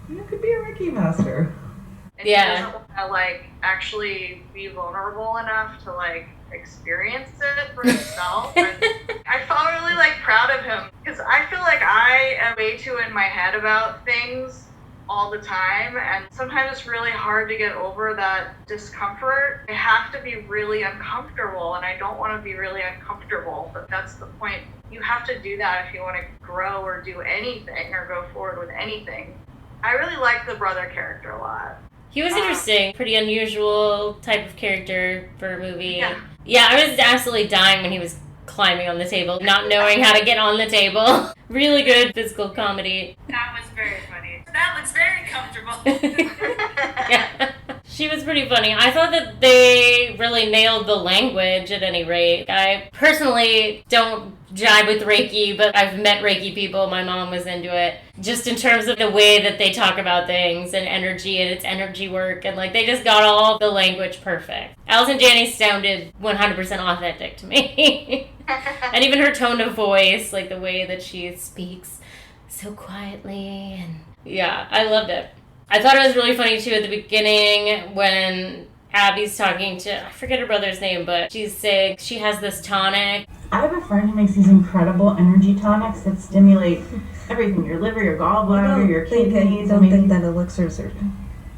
You could be a Reiki master. And he doesn't want to like actually be vulnerable enough to like experience it for himself. And I felt really like proud of him because I feel like I am way too in my head about things all the time, and sometimes it's really hard to get over that discomfort. I have to be really uncomfortable, and I don't want to be really uncomfortable, but that's the point. You have to do that if you want to grow or do anything or go forward with anything. I really like the brother character a lot. He was interesting. Pretty unusual type of character for a movie. Yeah. I was absolutely dying when he was climbing on the table, not knowing how to get on the table. Really good physical comedy. That was very funny. That looks very comfortable. Yeah. She was pretty funny. I thought that they really nailed the language at any rate. I personally don't jive with Reiki, but I've met Reiki people. My mom was into it. Just in terms of the way that they talk about things and energy, and it's energy work, and like they just got all the language perfect. Allison Janney sounded 100% authentic to me. And even her tone of voice, like the way that she speaks so quietly, and yeah, I loved it. I thought it was really funny too at the beginning when Abby's talking to, I forget her brother's name, but she's saying she has this tonic. I have a friend who makes these incredible energy tonics that stimulate everything, your liver, your gallbladder, your think kidneys. I don't think that elixirs are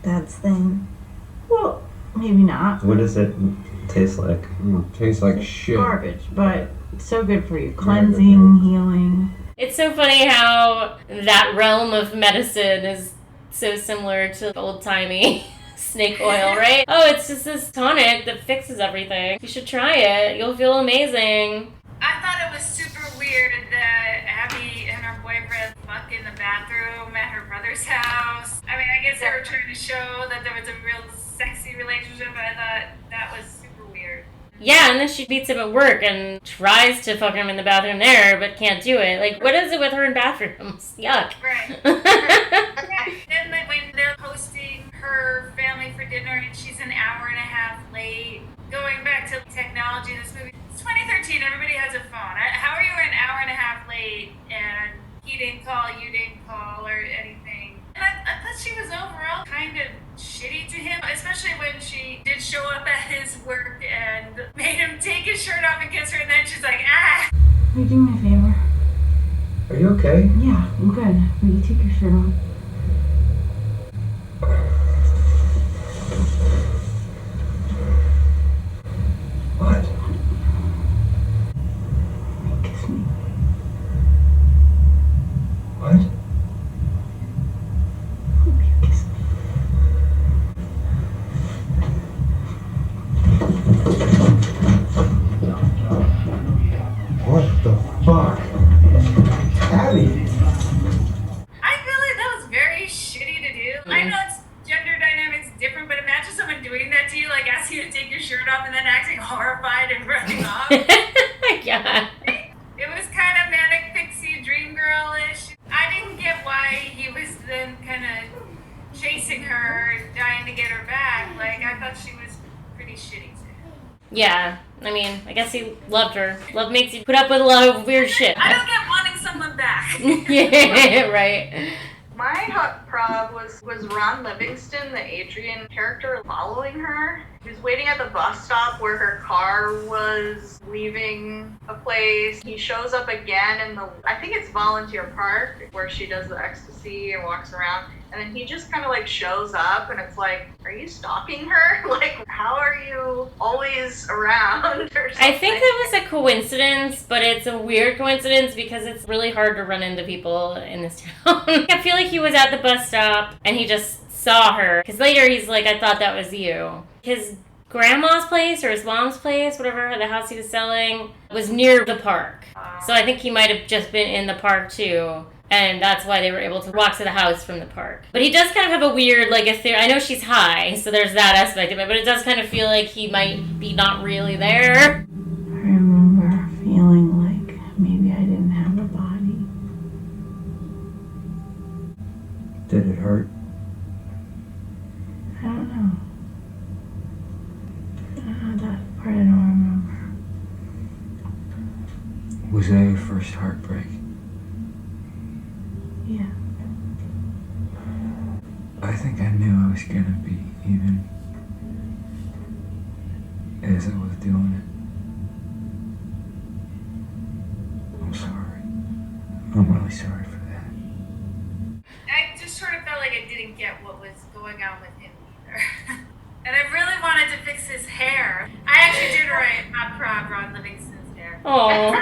Dad's thing. Well, maybe not. What does it taste like? Tastes like shit. Garbage, but it's so good for you. Cleansing, healing. It's so funny how that realm of medicine is so similar to old-timey snake oil, right? Oh, it's just this tonic that fixes everything. You should try it. You'll feel amazing. I thought it was super weird that Abby and her boyfriend fucked in the bathroom at her brother's house. I mean, I guess they were trying to show that there was a real sexy relationship, but I thought that was super weird. Yeah, and then she beats him at work and tries to fuck him in the bathroom there, but can't do it. Like, what is it with her in bathrooms? Yuck. Right. And then when they're hosting her family for dinner and she's an hour and a half late, going back to technology in this movie, it's 2013, everybody has a phone. How are you an hour and a half late and he didn't call, you didn't call, or anything? And I thought she was overall kind of shitty to him, especially when she did show up at his work and made him take his shirt off and kiss her, and then she's like, ah! Will you do me a favor? Are you okay? Yeah, I'm good. Will you take your shirt off? What? Kiss me. What? What the fuck? Abby! I feel like that was very shitty to do. I know it's gender dynamics different, but imagine someone doing that to you, like asking you to take your shirt off and then acting horrified and running off. Yeah. It was kind of manic pixie dream girl-ish. I didn't get why he was then kind of chasing her, dying to get her back. Like, I thought she was pretty shitty to him. Yeah, I mean, I guess he loved her. Love makes you put up with a lot of weird shit. I don't get wanting someone back. Yeah, right. My hot prob was Ron Livingston, the Adrian character, following her. He was waiting at the bus stop where her car was leaving a place. He shows up again in I think it's Volunteer Park, where she does the ecstasy and walks around. And then he just kind of like shows up and it's like, are you stalking her? Like, how are you always around or something? I think that was a coincidence, but it's a weird coincidence because it's really hard to run into people in this town. I feel like he was at the bus stop and he just saw her. Because later he's like, I thought that was you. His grandma's place or his mom's place, whatever, the house he was selling, was near the park. So I think he might have just been in the park too. And that's why they were able to walk to the house from the park. But he does kind of have a weird, like, I know she's high, so there's that aspect of it, but it does kind of feel like he might be not really there. I remember feeling like maybe I didn't have a body. Did it hurt? I don't know. That part I don't remember. Was that your first heartbreak? Yeah. I think I knew I was gonna be, even as I was doing it. I'm sorry. I'm really sorry for that. I just sort of felt like I didn't get what was going on with him either. And I really wanted to fix his hair. I actually did write hot prod Ron Livingston's hair. Aww.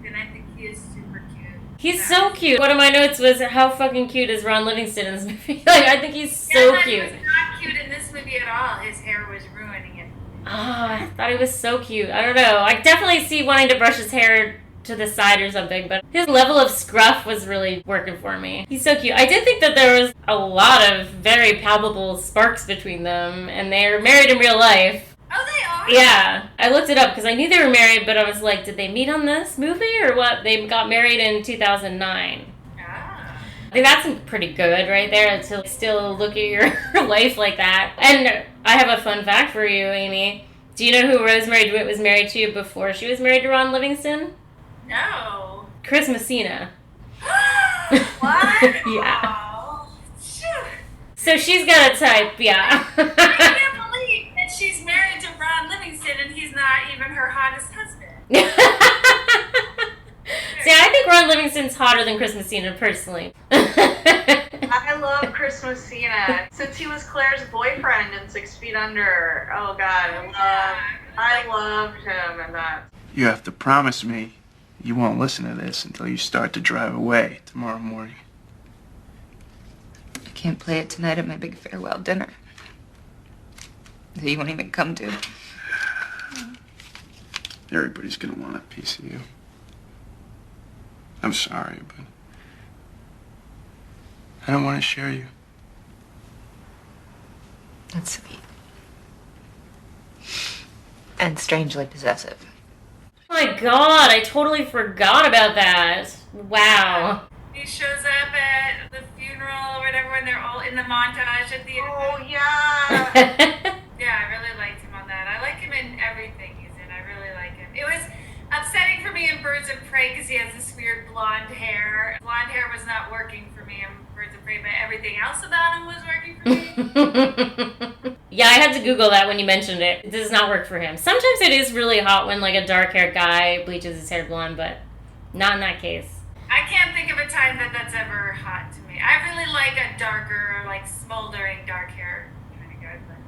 And I think he is super cute. He's so cute. One of my notes was, how fucking cute is Ron Livingston in this movie? Like, I think he's so cute. He was not cute in this movie at all. His hair was ruining it. Oh, I thought he was so cute. I don't know. I definitely see wanting to brush his hair to the side or something, but his level of scruff was really working for me. He's so cute. I did think that there was a lot of very palpable sparks between them, and they're married in real life. Oh, they are? Yeah. I looked it up because I knew they were married, but I was like, did they meet on this movie or what? They got married in 2009. I think that's pretty good right there to still look at your life like that. And I have a fun fact for you, Amy. Do you know who Rosemarie Dewitt was married to before she was married to Ron Livingston? No. Chris Messina. What? Yeah. Oh, so she's got a type, yeah. I can't believe that she's married to Ron Livingston and he's not even her hottest husband. See, I think Ron Livingston's hotter than Chris Messina, personally. I love Chris Messina. Since he was Claire's boyfriend in 6 Feet Under. Oh God, I loved him in that. You have to promise me you won't listen to this until you start to drive away tomorrow morning. I can't play it tonight at my big farewell dinner. That you won't even come to. Everybody's gonna want a piece of you. I'm sorry, but I don't want to share you. That's sweet. And strangely possessive. Oh my god, I totally forgot about that. Wow. He shows up at the funeral or whatever when they're all in the montage at the end. Oh, yeah. Yeah, I really liked him on that. I like him in everything he's in. I really like him. It was upsetting for me in Birds of Prey because he has this weird blonde hair. Blonde hair was not working for me in Birds of Prey, but everything else about him was working for me. Yeah, I had to Google that when you mentioned it. It does not work for him. Sometimes it is really hot when like a dark-haired guy bleaches his hair blonde, but not in that case. I can't think of a time that's ever hot to me. I really like a darker, like smoldering dark hair kind of guy. But...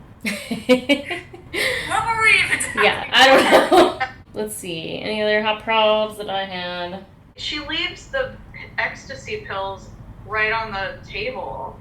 What were we even talking Yeah, I don't know. Let's see. Any other hot props that I had? She leaves the ecstasy pills right on the table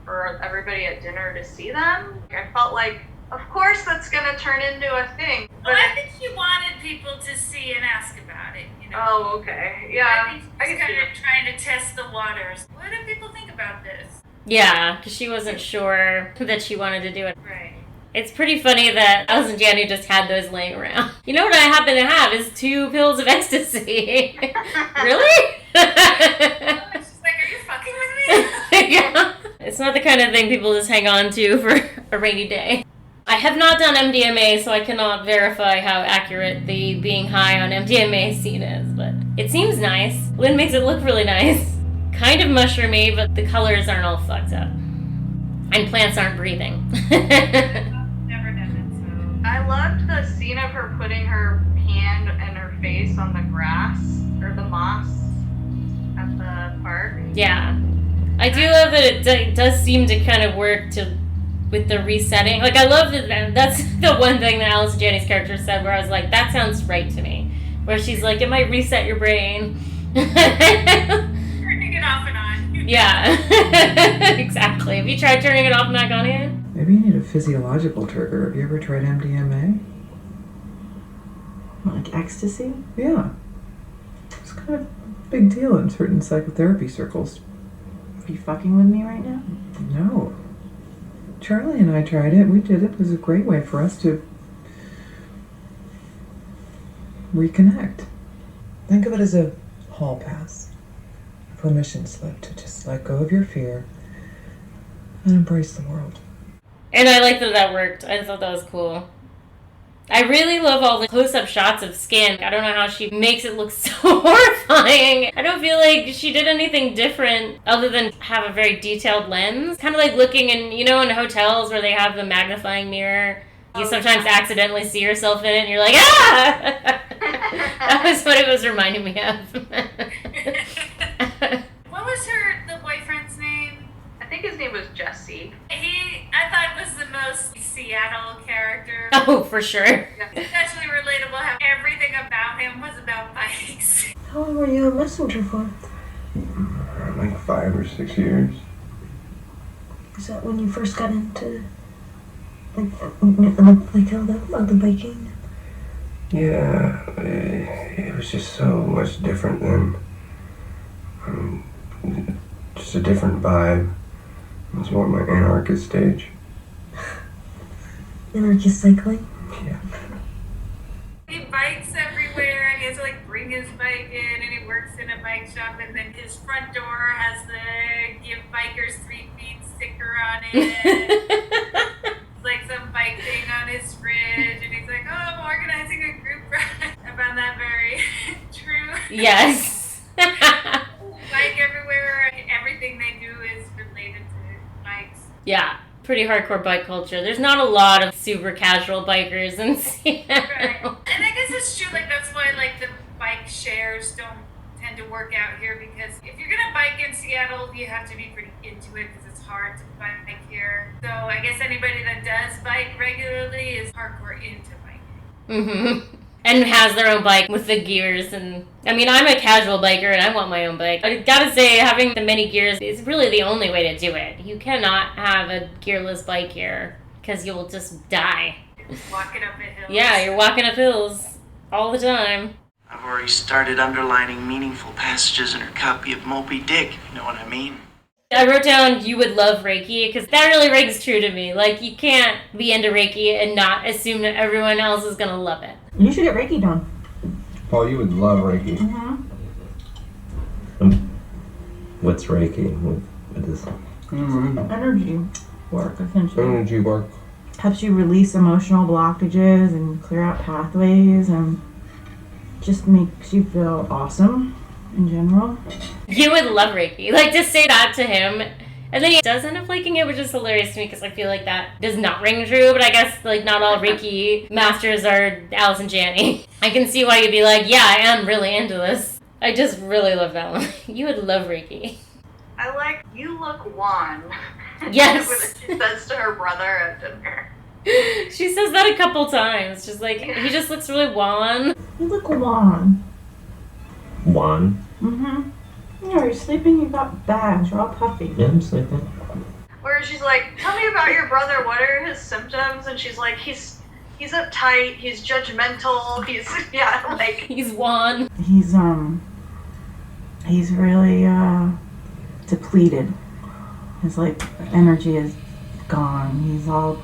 for everybody at dinner to see them. I felt like, of course that's going to turn into a thing. Well, I think she wanted people to see and ask about it, you know. Oh, okay. Yeah. I think she's kind of trying to test the waters. What do people think about this? Yeah, because she wasn't sure that she wanted to do it. Right. It's pretty funny that Allison Janney just had those laying around. You know what I happen to have is 2 pills of ecstasy. Really? She's like, are you fucking with me? Yeah. It's not the kind of thing people just hang on to for a rainy day. I have not done MDMA, so I cannot verify how accurate the being high on MDMA scene is, but it seems nice. Lynn makes it look really nice. Kind of mushroomy, but the colors aren't all fucked up. And plants aren't breathing. Never done it, so. I loved the scene of her putting her hand and her face on the grass, or the moss, at the park. Yeah. I do love that it does seem to kind of work with the resetting. Like, I love that that's the one thing that Allison Janney's character said where I was like, that sounds right to me. Where she's like, it might reset your brain. Turning it off and on. Yeah. Exactly. Have you tried turning it off and back on again? Maybe you need a physiological trigger. Have you ever tried MDMA? Like ecstasy? Yeah. It's kind of a big deal in certain psychotherapy circles. Are you fucking with me right now? No. Charlie and I tried it. We did it. It was a great way for us to reconnect. Think of it as a hall pass. A permission slip to just let go of your fear and embrace the world. And I like that worked. I thought that was cool. I really love all the close-up shots of skin. I don't know how she makes it look so horrifying. I don't feel like she did anything different other than have a very detailed lens. Kind of like looking in, you know, in hotels where they have the magnifying mirror. You sometimes accidentally see yourself in it and you're like, ah! That was what it was reminding me of. What was the boyfriend's name? I think his name was Jesse. I thought was the most Seattle character. Oh, for sure. Especially relatable how everything about him was about bikes. How long were you a messenger for? Like 5 or 6 years. Is that when you first got into like all the biking? Yeah, it was just so much different then. Just a different vibe. It was more my anarchist stage. Anarchist cycling? Yeah. He bikes everywhere and he has to like bring his bike in and he works in a bike shop and then his front door has the give bikers 3 feet sticker on it. Like some bike thing on his fridge and he's like, oh, I'm organizing a group ride. I found that very true. Yes. Bike everywhere, everything they do is related to bikes. Yeah, pretty hardcore bike culture. There's not a lot of super casual bikers in Seattle. Right. And I guess it's true, like that's why like the bike shares don't tend tend to work out here because if you're gonna bike in Seattle, you have to be pretty into it because it's hard to bike here. So I guess anybody that does bike regularly is hardcore into biking. Mm-hmm. And has their own bike with the gears. And I mean, I'm a casual biker and I want my own bike. I gotta say, having the many gears is really the only way to do it. You cannot have a gearless bike here because you'll just die. Walking up a hill. Yeah, you're walking up hills all the time. I've already started underlining meaningful passages in her copy of Moby Dick, if you know what I mean. I wrote down you would love Reiki because that really rings true to me. Like, you can't be into Reiki and not assume that everyone else is gonna love it. You should get Reiki done. Paul, you would love Reiki. Mm-hmm. What's Reiki? What is Energy work, essentially. Energy work. Helps you release emotional blockages and clear out pathways and just makes you feel awesome in general. You would love Reiki. Like, to say that to him, and then he does end up liking it, which is hilarious to me because I feel like that does not ring true, but I guess, like, not all Reiki masters are Alice and Janney. I can see why you'd be like, yeah, I am really into this. I just really love that one. You would love Reiki. I like, you look wan. Yes. She says to her brother at dinner. She says that a couple times. Just like, he just looks really wan. You look wan. Juan? Mm-hmm. Yeah, you're sleeping, you got bags, you're all puffy. Yeah, I'm sleeping. Where she's like, tell me about your brother, what are his symptoms? And she's like, he's uptight, he's judgmental, he's wan. He's really depleted. His energy is gone. He's all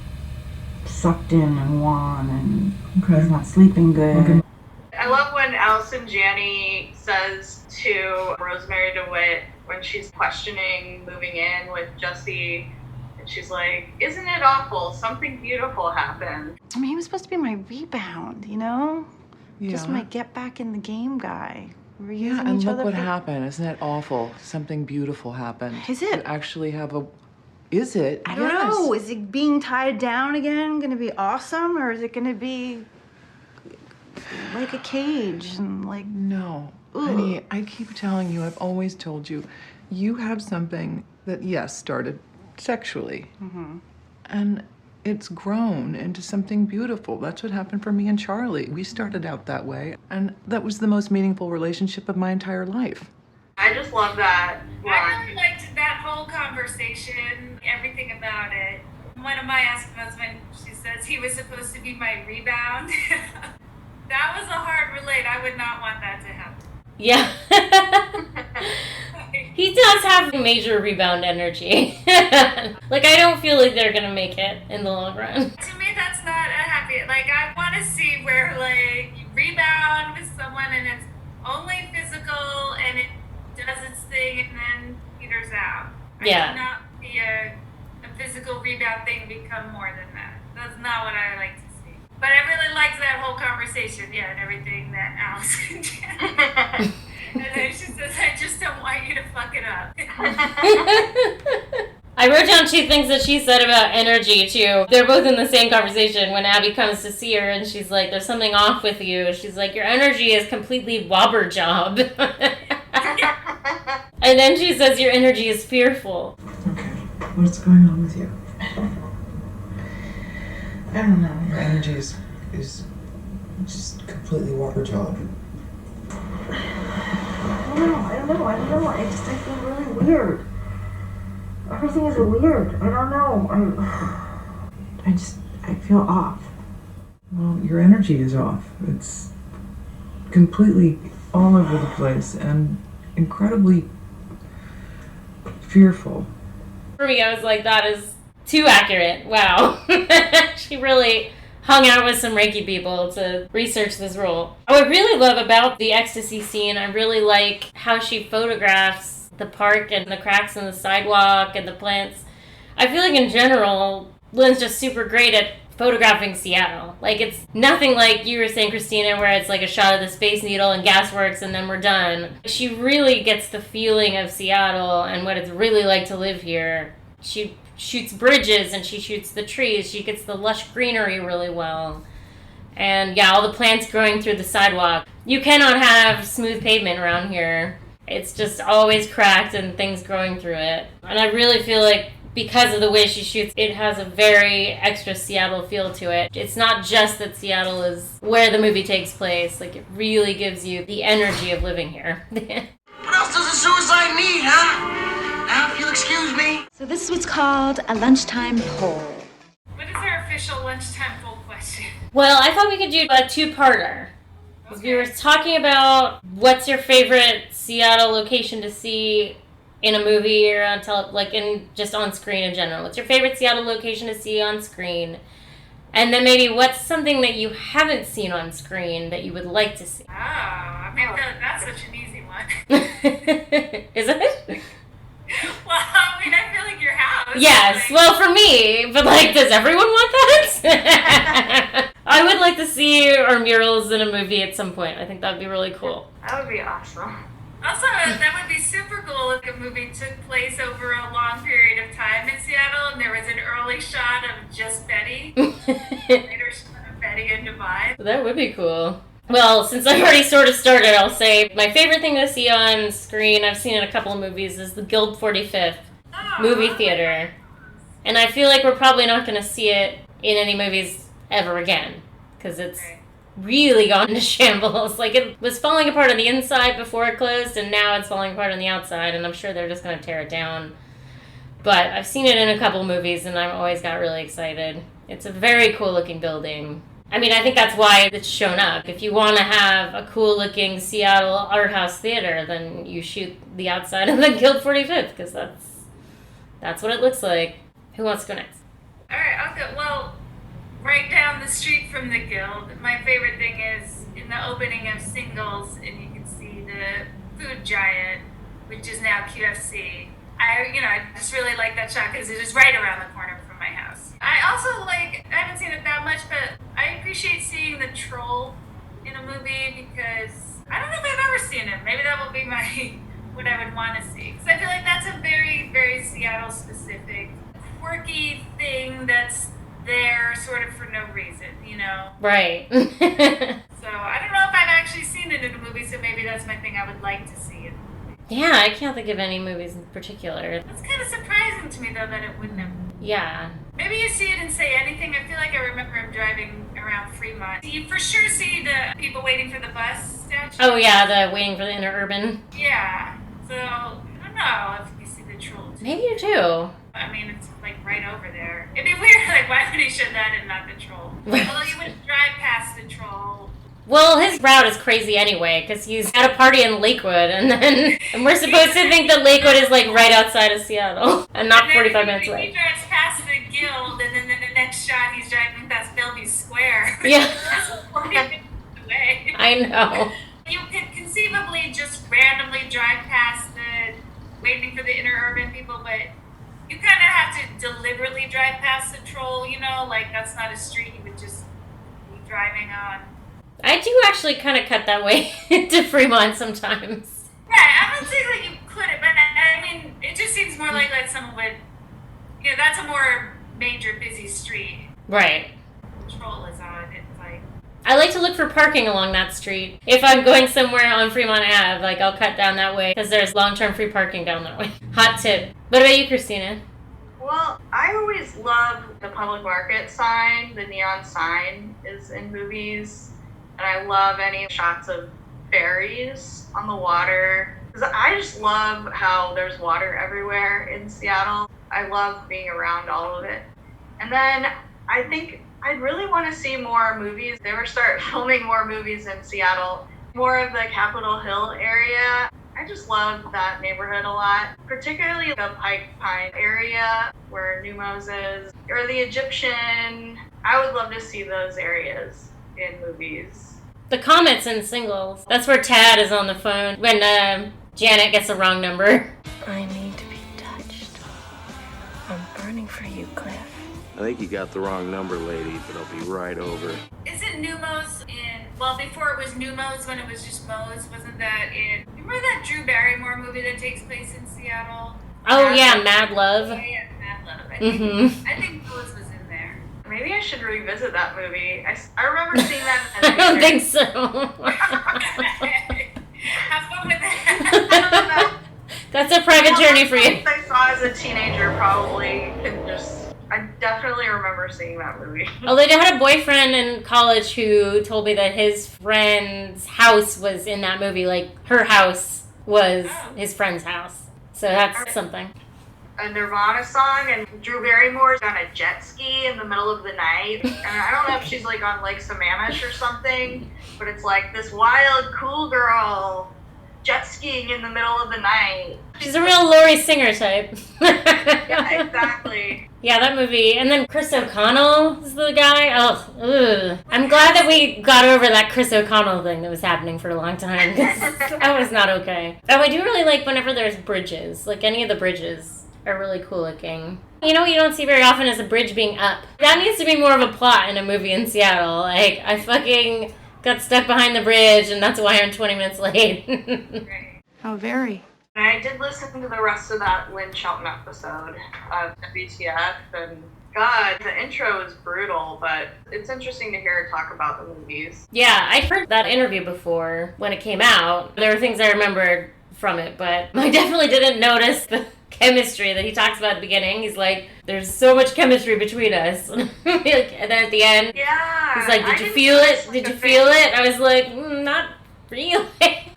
sucked in and wan and he's not sleeping good. Okay. I love when Allison Janney says to Rosemarie Dewitt when she's questioning moving in with Jesse, and she's like, isn't it awful? Something beautiful happened. I mean, he was supposed to be my rebound, you know? Yeah. Just my get back in the game guy. We're Yeah, using and each look other what for... happened. Isn't that awful? Something beautiful happened. Is it? You actually have a... Is it? I don't Yes. know. Is it being tied down again going to be awesome, or is it going to be like a cage and like... No. Ugh. Honey, I keep telling you, I've always told you, you have something that, yes, started sexually. Mm-hmm. And it's grown into something beautiful. That's what happened for me and Charlie. We started out that way, and that was the most meaningful relationship of my entire life. I just love that. I really liked that whole conversation, everything about it. One of my aspects when she says he was supposed to be my rebound. That was a hard relate. I would not want that to happen. Yeah. He does have major rebound energy. Like, I don't feel like they're gonna make it in the long run. To me, that's not a happy. Like, I want to see where, like, you rebound with someone and it's only physical and it does its thing and then peters out. Yeah. I would not see a physical rebound thing become more than that. That's not what I like to see. But I really liked that whole conversation, yeah, and everything that Allison did. And then she says, I just don't want you to fuck it up. I wrote down two things that she said about energy, too. They're both in the same conversation when Abby comes to see her and she's like, there's something off with you. She's like, your energy is completely wobber job. And then she says, your energy is fearful. Okay, what's going on with you? I don't know. Your energy is just completely water job. I don't know. I feel really weird. Everything is weird. I don't know. I feel off. Well, your energy is off. It's completely all over the place and incredibly fearful. For me, I was like, that is too accurate. Wow. She really hung out with some Reiki people to research this role. What I really love about the ecstasy scene, I really like how she photographs the park and the cracks in the sidewalk and the plants. I feel like in general, Lynn's just super great at photographing Seattle. Like, it's nothing like you were saying, Christina, where it's like a shot of the Space Needle and gasworks and then we're done. She really gets the feeling of Seattle and what it's really like to live here. She shoots bridges and she shoots the trees. She gets the lush greenery really well. And yeah, all the plants growing through the sidewalk. You cannot have smooth pavement around here. It's just always cracked and things growing through it. And I really feel like because of the way she shoots, it has a very extra Seattle feel to it. It's not just that Seattle is where the movie takes place. Like, it really gives you the energy of living here. What else does a suicide need, huh? Now, if you'll excuse me. So this is what's called a lunchtime poll. What is our official lunchtime poll question? Well, I thought we could do a two-parter. Okay. We were talking about what's your favorite Seattle location to see in a movie or on just on screen in general. What's your favorite Seattle location to see on screen? And then maybe what's something that you haven't seen on screen that you would like to see? Oh, I mean, that's such an easy one. Is it? Well, I mean, I feel like your house. Yes, well, for me, but does everyone want that? I would like to see our murals in a movie at some point. I think that would be really cool. That would be awesome. Also, that would be super cool if a movie took place over a long period of time in Seattle and there was an early shot of just Betty, later shot of Betty and Divine. That would be cool. Well, since I've already sort of started, I'll say my favorite thing to see on screen, I've seen in a couple of movies, is the Guild 45th movie theater. And I feel like we're probably not going to see it in any movies ever again, because it's really gone to shambles. It was falling apart on the inside before it closed, and now it's falling apart on the outside, and I'm sure they're just going to tear it down. But I've seen it in a couple movies, and I've always got really excited. It's a very cool-looking building. I mean, I think that's why it's shown up. If you want to have a cool-looking Seattle art house theater, then you shoot the outside of the Guild 45th, because that's what it looks like. Who wants to go next? All right, I'll go. Well, right down the street from the Guild, my favorite thing is in the opening of Singles, and you can see the food giant, which is now QFC. I just really like that shot because it is right around the corner from my house. I also I haven't seen it that much, but I appreciate seeing the troll in a movie because I don't know if I've ever seen it. Maybe that will be what I would want to see. Because I feel like that's a very, very Seattle-specific, quirky thing that's there sort of for no reason, Right. So I don't know if I've actually seen it in a movie, so maybe that's my thing I would like to see in a movie. Yeah, I can't think of any movies in particular. It's kind of surprising to me, though, that it wouldn't have. Yeah. Maybe you see it and say anything. I feel like I remember him driving around Fremont. You for sure see the people waiting for the bus statue. Oh, yeah, the waiting for the interurban. Yeah. So, I don't know if you see the troll. Maybe you do. I mean, it's right over there. It'd be weird, why would he show that and not the troll? Although you wouldn't drive past the troll. Well, his route is crazy anyway, because he's at a party in Lakewood, and we're supposed to think that Lakewood is right outside of Seattle, and not 45 minutes away. He drives past the Guild, and then in the next shot he's driving past Bellevue Square. Yeah. That's 40 minutes away. I know. You could conceivably just randomly drive past waiting for the interurban people, but you kind of have to deliberately drive past the troll, that's not a street you would just be driving on. I do actually kind of cut that way to Fremont sometimes. Right, I'm not saying you couldn't, but I mean, it just seems more like someone would, that's a more major busy street. Right. The troll is on, it's I like to look for parking along that street. If I'm going somewhere on Fremont Ave, I'll cut down that way, because there's long-term free parking down that way. Hot tip. What about you, Christina? Well, I always love the public market sign. The neon sign is in movies. And I love any shots of ferries on the water. Because I just love how there's water everywhere in Seattle. I love being around all of it. And then I think I'd really want to see more movies. They were start filming more movies in Seattle. More of the Capitol Hill area. I just love that neighborhood a lot. Particularly the Pike Pine area where Numos is. Or the Egyptian. I would love to see those areas in movies. The comments in Singles. That's where Tad is on the phone when Janet gets the wrong number. I need to be touched. I'm burning for you, Cliff. I think you got the wrong number, lady, but I'll be right over. Isn't Numos before it was Numos, when it was just Mo's, wasn't that in, remember that Drew Barrymore movie that takes place in Seattle? Oh, Mad Love. Yeah, Mad Love. I think Mo's was in there. Maybe Maybe I should revisit that movie. I remember seeing that in the I don't theater. think so. Have fun with that. That's a private journey for you. Things I saw as a teenager probably I definitely remember seeing that movie. Although I had a boyfriend in college who told me that his friend's house was in that movie. Like, her house was his friend's house. So that's something. A Nirvana song, and Drew Barrymore's on a jet ski in the middle of the night. And I don't know if she's like on Lake Sammamish or something, but it's like this wild, cool girl jet skiing in the middle of the night. She's a real Laurie Singer type. Yeah, exactly. Yeah, that movie. And then Chris O'Connell is the guy. Oh, ugh. I'm glad that we got over that Chris O'Connell thing that was happening for a long time. That was not okay. Oh, I do really like whenever there's bridges. Like, any of the bridges are really cool looking. You know what you don't see very often is a bridge being up. That needs to be more of a plot in a movie in Seattle. Like, I fucking got stuck behind the bridge, and that's why I'm 20 minutes late. How very. I did listen to the rest of that Lynn Shelton episode of WTF, and God, the intro is brutal, but it's interesting to hear her talk about the movies. Yeah, I'd heard that interview before when it came out. There were things I remembered from it, but I definitely didn't notice the chemistry that he talks about at the beginning. He's like, there's so much chemistry between us. And then at the end, he's like, did you feel it? Did you feel it? I was like, not really.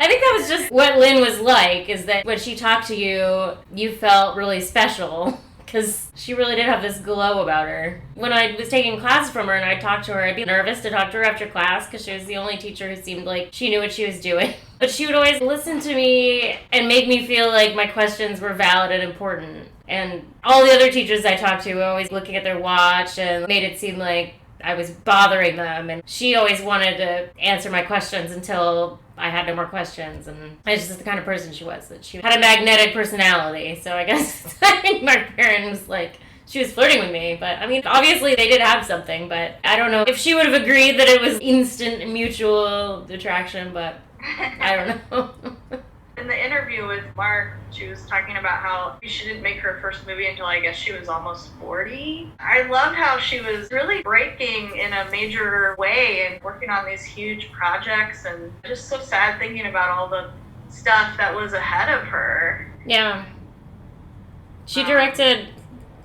I think that was just what Lynn was like, is that when she talked to you, you felt really special. Because she really did have this glow about her. When I was taking classes from her and I'd talk to her, I'd be nervous to talk to her after class because she was the only teacher who seemed like she knew what she was doing. But she would always listen to me and make me feel like my questions were valid and important. And all the other teachers I talked to were always looking at their watch and made it seem like I was bothering them. And she always wanted to answer my questions until I had no more questions. And it's just the kind of person she was, that she had a magnetic personality. So I guess I think Mark Perrin was like, she was flirting with me. But I mean, obviously they did have something, but I don't know if she would have agreed that it was instant mutual attraction, but I don't know. In the interview with Mark, she was talking about how she didn't make her first movie until I guess she was almost 40. I loved how she was really breaking in a major way and working on these huge projects, and just so sad thinking about all the stuff that was ahead of her. Yeah. She directed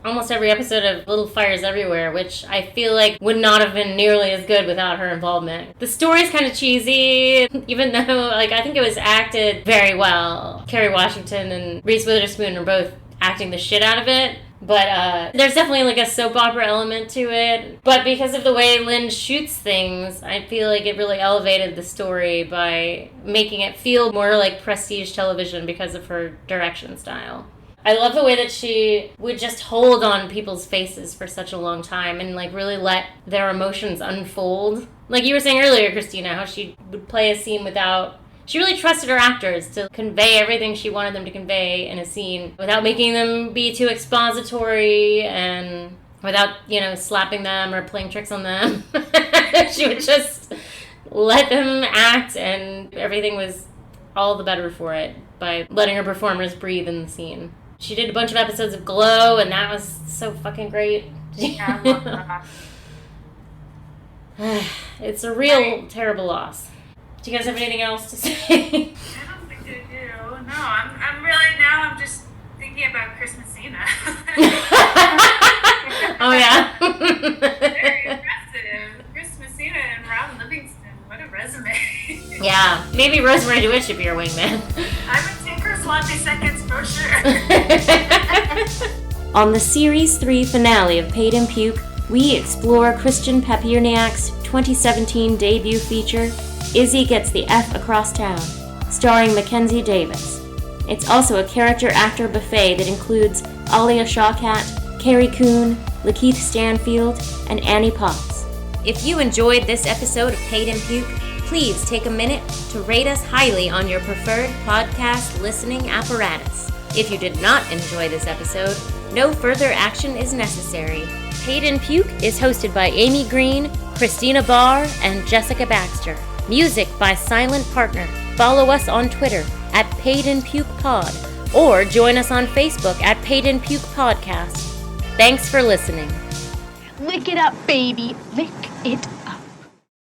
almost every episode of Little Fires Everywhere, which I feel like would not have been nearly as good without her involvement. The story's kind of cheesy, even though, like, I think it was acted very well. Kerry Washington and Reese Witherspoon are both acting the shit out of it. But there's definitely like a soap opera element to it. But because of the way Lynn shoots things, I feel like it really elevated the story by making it feel more like prestige television because of her direction style. I love the way that she would just hold on people's faces for such a long time and like really let their emotions unfold. Like you were saying earlier, Christina, how she would play a scene without... She really trusted her actors to convey everything she wanted them to convey in a scene without making them be too expository and without, you know, slapping them or playing tricks on them. She would just let them act, and everything was all the better for it by letting her performers breathe in the scene. She did a bunch of episodes of Glow, and that was so fucking great. Yeah, I love that. It's a real terrible loss. Do you guys have anything else to say? I don't think I do. No, I'm really, now I'm just thinking about Chris Messina. Oh, yeah? Very impressive. Chris Messina and Rob Livingston. What a resume. Yeah, maybe Rosemarie DeWitt should be your wingman. I would take her sloppy seconds for sure. On the Series 3 finale of Paid in Puke, we explore Christian Papierniak's 2017 debut feature, Izzy Gets the F Across Town, starring Mackenzie Davis. It's also a character-actor buffet that includes Alia Shawkat, Carrie Coon, Lakeith Stanfield, and Annie Potts. If you enjoyed this episode of Paid in Puke, please take a minute to rate us highly on your preferred podcast listening apparatus. If you did not enjoy this episode, no further action is necessary. Paid in Puke is hosted by Amy Green, Christina Barr, and Jessica Baxter. Music by Silent Partner. Follow us on Twitter at Paid in Puke Pod, or join us on Facebook at Paid in Puke Podcast. Thanks for listening. Lick it up, baby. Lick it